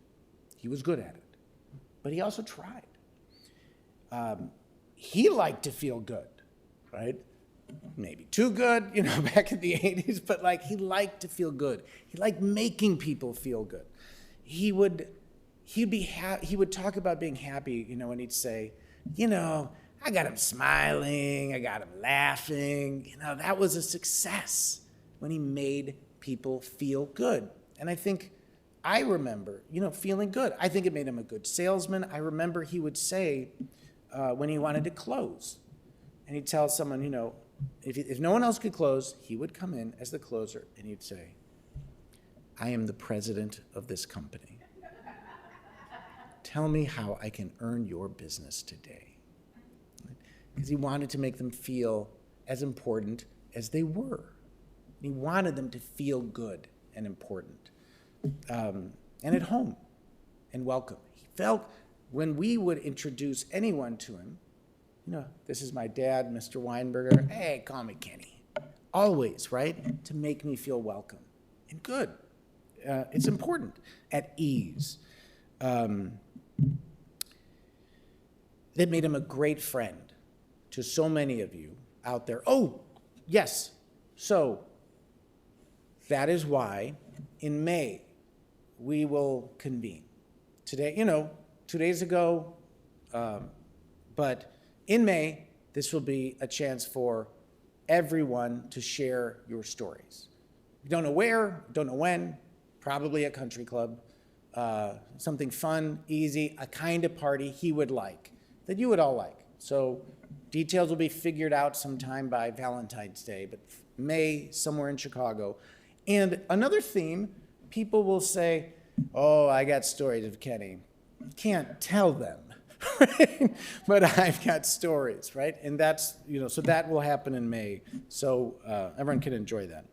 He was good at it, but he also tried. He liked to feel good, right? Maybe too good, back in the 80s, but like he liked to feel good. He liked making people feel good. He would talk about being happy, and he'd say, I got him smiling, I got him laughing. That was a success when he made people feel good. And I remember, feeling good. I think it made him a good salesman. I remember he would say when he wanted to close, and he'd tell someone, if no one else could close, he would come in as the closer, and he'd say, I am the president of this company. Tell me how I can earn your business today. Because he wanted to make them feel as important as they were. He wanted them to feel good and important, and at home and welcome. He felt when we would introduce anyone to him, this is my dad, Mr. Weinberger. Hey, call me Kenny. Always, right? To make me feel welcome and good. It's important. At ease. That made him a great friend to so many of you out there. Oh, yes. So that is why in May we will convene. Today, 2 days ago, but in May, this will be a chance for everyone to share your stories. You don't know where, don't know when, probably a country club, something fun, easy, a kind of party he would like, that you would all like. So details will be figured out sometime by Valentine's Day, but May, somewhere in Chicago. And another theme, people will say, oh, I got stories of Kenny. Can't tell them, right? But I've got stories, right? And that's, so that will happen in May. So everyone can enjoy that.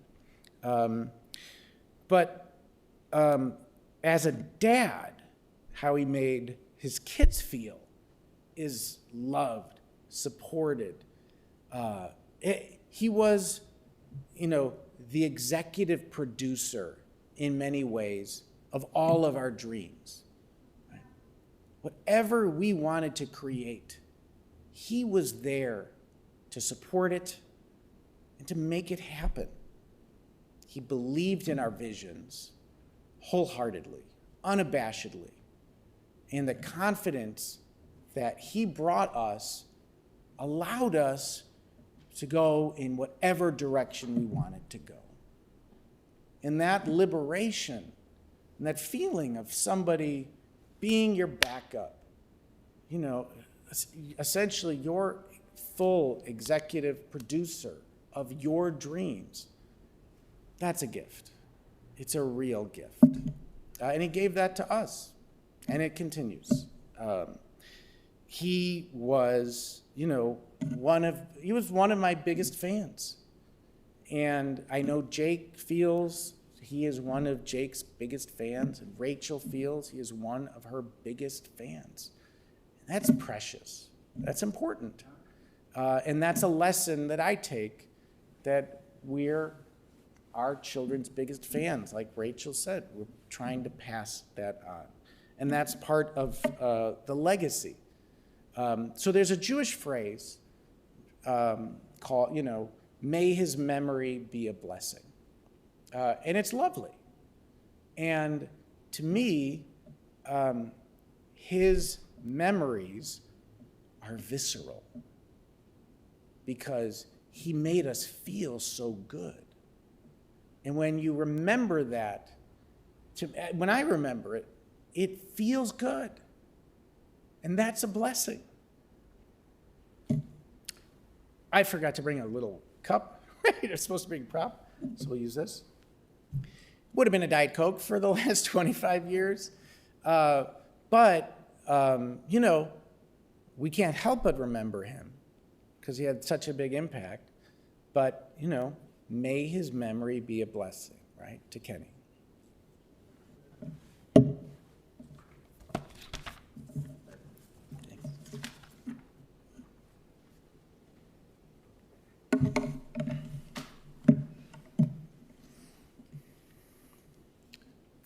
But as a dad, how he made his kids feel is loved, supported. He was, the executive producer in many ways of all of our dreams. Right? Whatever we wanted to create, he was there to support it and to make it happen. He believed in our visions wholeheartedly, unabashedly, and the confidence that he brought us allowed us to go in whatever direction we wanted to go. And that liberation and that feeling of somebody being your backup, essentially your full executive producer of your dreams, that's a gift. It's a real gift. And he gave that to us. and it continues. He was, he was one of my biggest fans. And I know Jake feels he is one of Jake's biggest fans, and Rachel feels he is one of her biggest fans. And that's precious. That's important. And that's a lesson that I take, that we're our children's biggest fans. Like Rachel said, we're trying to pass that on. And that's part of the legacy. So there's a Jewish phrase called, may his memory be a blessing. And it's lovely. And to me, his memories are visceral because he made us feel so good. And when you remember that, when I remember it, it feels good. And that's a blessing. I forgot to bring a little cup. It's supposed to bring a prop, so we'll use this. Would have been a Diet Coke for the last 25 years. But we can't help but remember him because he had such a big impact. But, may his memory be a blessing, right, to Kenny.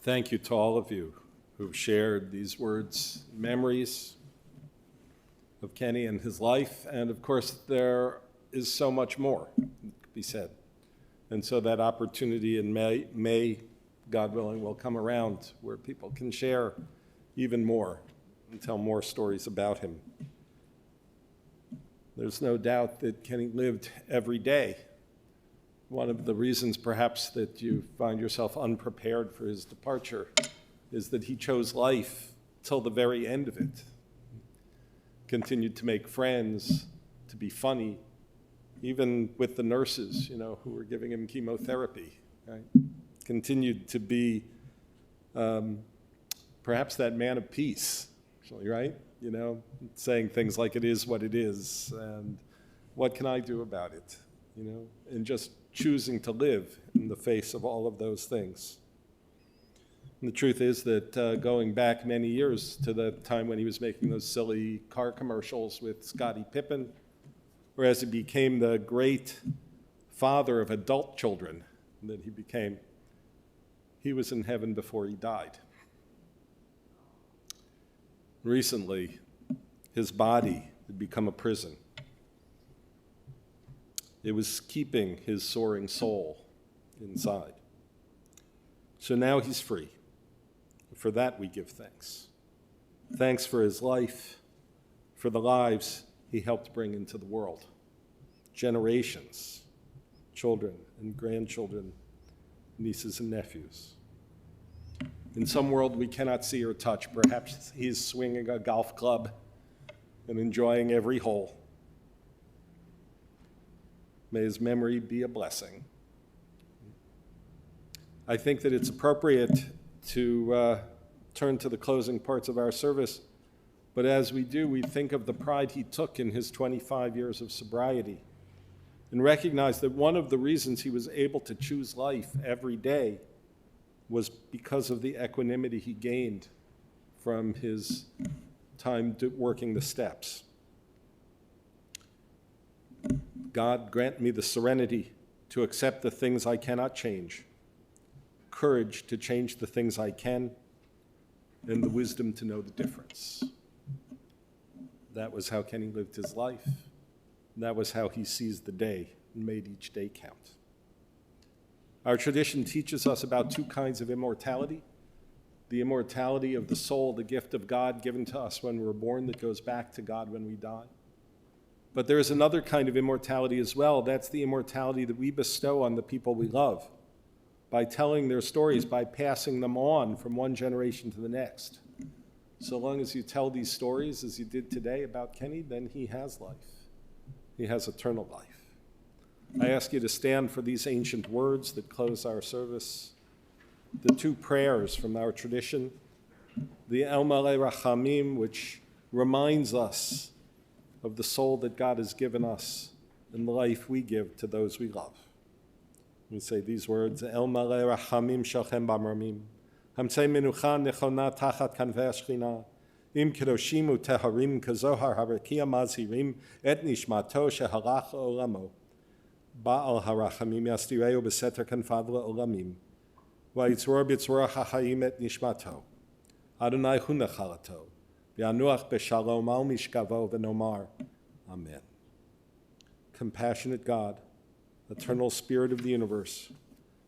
Thank you to all of you who've shared these words, memories of Kenny and his life. And of course, there is so much more that could be said. And so that opportunity in May, God willing, will come around where people can share even more and tell more stories about him. There's no doubt that Kenny lived every day. One of the reasons perhaps that you find yourself unprepared for his departure is that he chose life till the very end of it. Continued to make friends, to be funny, even with the nurses, who were giving him chemotherapy, right? Continued to be perhaps that man of peace, actually, right? Saying things like it is what it is, and what can I do about it? And just choosing to live in the face of all of those things. And the truth is that going back many years to the time when he was making those silly car commercials with Scottie Pippen, or as he became the great father of adult children that he became, he was in heaven before he died. Recently, his body had become a prison. It was keeping his soaring soul inside. So now he's free. For that we give thanks. Thanks for his life, for the lives he helped bring into the world. Generations, children and grandchildren, nieces and nephews. In some world we cannot see or touch, perhaps he's swinging a golf club and enjoying every hole. May his memory be a blessing. I think that it's appropriate to turn to the closing parts of our service, but as we do, we think of the pride he took in his 25 years of sobriety and recognize that one of the reasons he was able to choose life every day was because of the equanimity he gained from his time working the steps. God, grant me the serenity to accept the things I cannot change, courage to change the things I can, and the wisdom to know the difference. That was how Kenny lived his life. That was how he seized the day and made each day count. Our tradition teaches us about two kinds of immortality. The immortality of the soul, the gift of God given to us when we're born that goes back to God when we die. But there is another kind of immortality as well. That's the immortality that we bestow on the people we love by telling their stories, by passing them on from one generation to the next. So long as you tell these stories, as you did today about Kenny, then he has life. He has eternal life. I ask you to stand for these ancient words that close our service, the two prayers from our tradition, the El Maleh Rachamim, which reminds us of the soul that God has given us and the life we give to those we love. We say these words, El Maleh Rachamim Shalchem Bamramim, Hamsei Menucha Nechona Tachat Kanvei Ashchina, Im Kedoshim Uteharim Kazohar Harakia Mazhirim Et Nishmato Shehalach Olamo, Baal Harachamim Yastireu Beseter Kanfavla Olamim, Vayitzror Bitzror HaHayim Et Nishmato, Adonai Hu Nechalato, V'yanuach B'Shalom Al Mishkavo V'Nomar, Amen. Compassionate God, eternal Spirit of the universe,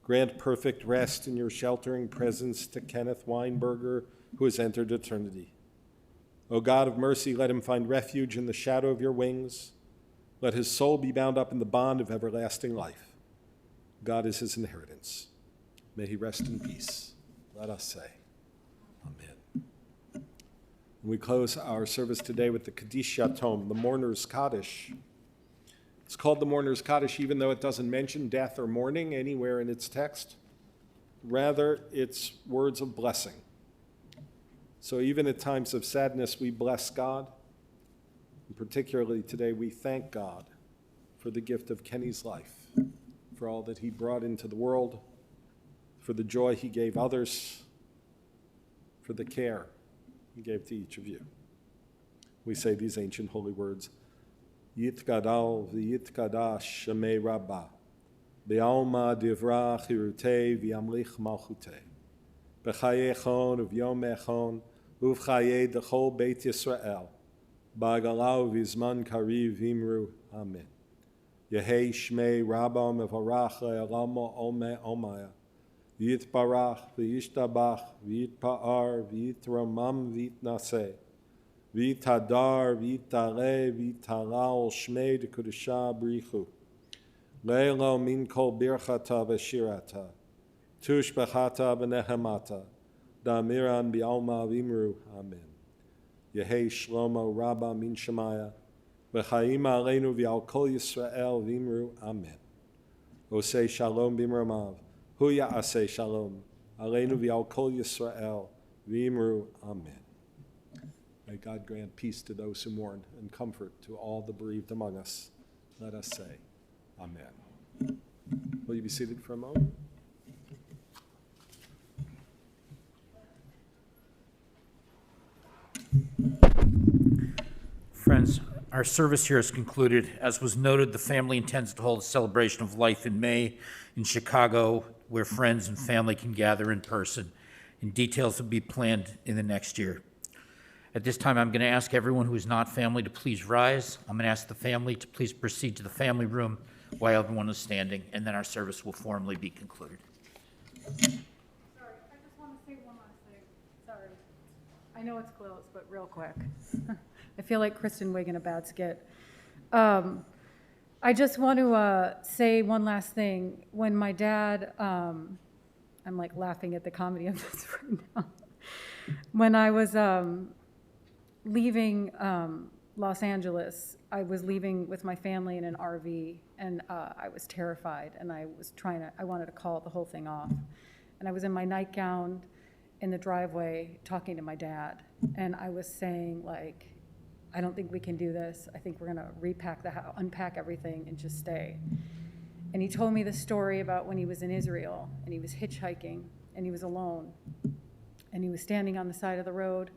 grant perfect rest in your sheltering presence to Kenneth Weinberger, who has entered eternity. O God of mercy, let him find refuge in the shadow of your wings. Let his soul be bound up in the bond of everlasting life. God is his inheritance. May he rest in peace. Let us say, Amen. And we close our service today with the Kaddish Yatom, the Mourner's Kaddish. It's called the Mourner's Kaddish even though it doesn't mention death or mourning anywhere in its text. Rather, it's words of blessing. So even at times of sadness, we bless God. And particularly today, we thank God for the gift of Kenny's life, for all that he brought into the world, for the joy he gave others, for the care he gave to each of you. We say these ancient holy words, Yitgadal v'yitkadash shemei rabbah, be'alma divra chirutei v'yamlich malchutei, b'chayei chon u'vyom echon u'v'chayei d'chol beit Yisrael, ba'galau v'izman kariv v'imru, Amen. Yehei shmei rabbah mevarach le'alamo ome omaya, v'yitbarach v'yishtabach v'yitpa'ar v'yitramam v'yitnaseh, V'tadar, v'tare, v'taral, shmei d'kudusha brichu. Leilo min kol birchata v'shirata. Tush b'chata v'nehemata. Da'amiran bi'alma v'imru. Amen. Yehei shlomo rabba min shemaya. V'chaim aleinu v'al kol Yisrael v'imru. Amen. Osei shalom b'imramav. Hu ya'asei shalom. Aleinu v'al kol Yisrael v'imru. Amen. May God grant peace to those who mourn and comfort to all the bereaved among us. Let us say, Amen. Will you be seated for a moment? Friends, our service here is concluded. As was noted, the family intends to hold a celebration of life in May in Chicago, where friends and family can gather in person. And details will be planned in the next year. At this time, I'm going to ask everyone who is not family to please rise. I'm going to ask the family to please proceed to the family room while everyone is standing, and then our service will formally be concluded. Sorry, I just want to say one last thing. Sorry. I know it's close, but real quick. I feel like Kristen Wiig in a bad skit. I just want to say one last thing. When my dad, I'm like laughing at the comedy of this right now. When I was leaving Los Angeles, I was leaving with my family in an RV, and I was terrified, and I wanted to call the whole thing off. And I was in my nightgown in the driveway talking to my dad, and I was saying, like, I don't think we can do this. I think we're gonna repack the house, unpack everything, and just stay. And he told me the story about when he was in Israel, and he was hitchhiking, and he was alone, and he was standing on the side of the road,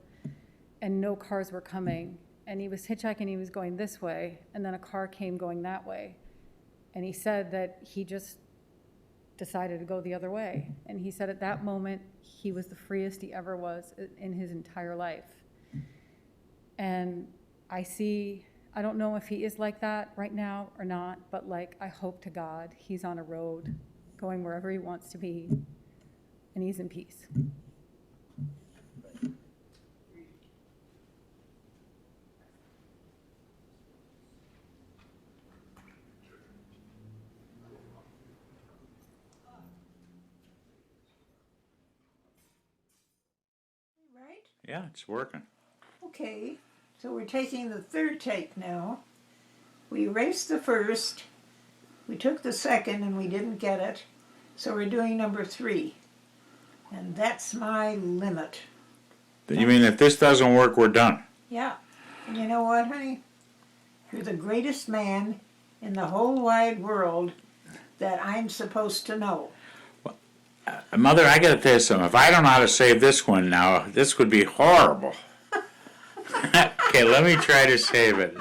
and no cars were coming. And he was hitchhiking, he was going this way, and then a car came going that way. And he said that he just decided to go the other way. And he said at that moment, he was the freest he ever was in his entire life. And I don't know if he is like that right now or not, but like, I hope to God he's on a road going wherever he wants to be, and he's in peace. Right? Yeah, it's working. Okay, so we're taking the third take now. We erased the first, we took the second and we didn't get it, so we're doing number 3. And that's my limit. You mean if this doesn't work, we're done? Yeah. And you know what, honey? You're the greatest man in the whole wide world that I'm supposed to know. Mother, I gotta tell you something. If I don't know how to save this one now, this would be horrible. Okay, let me try to save it.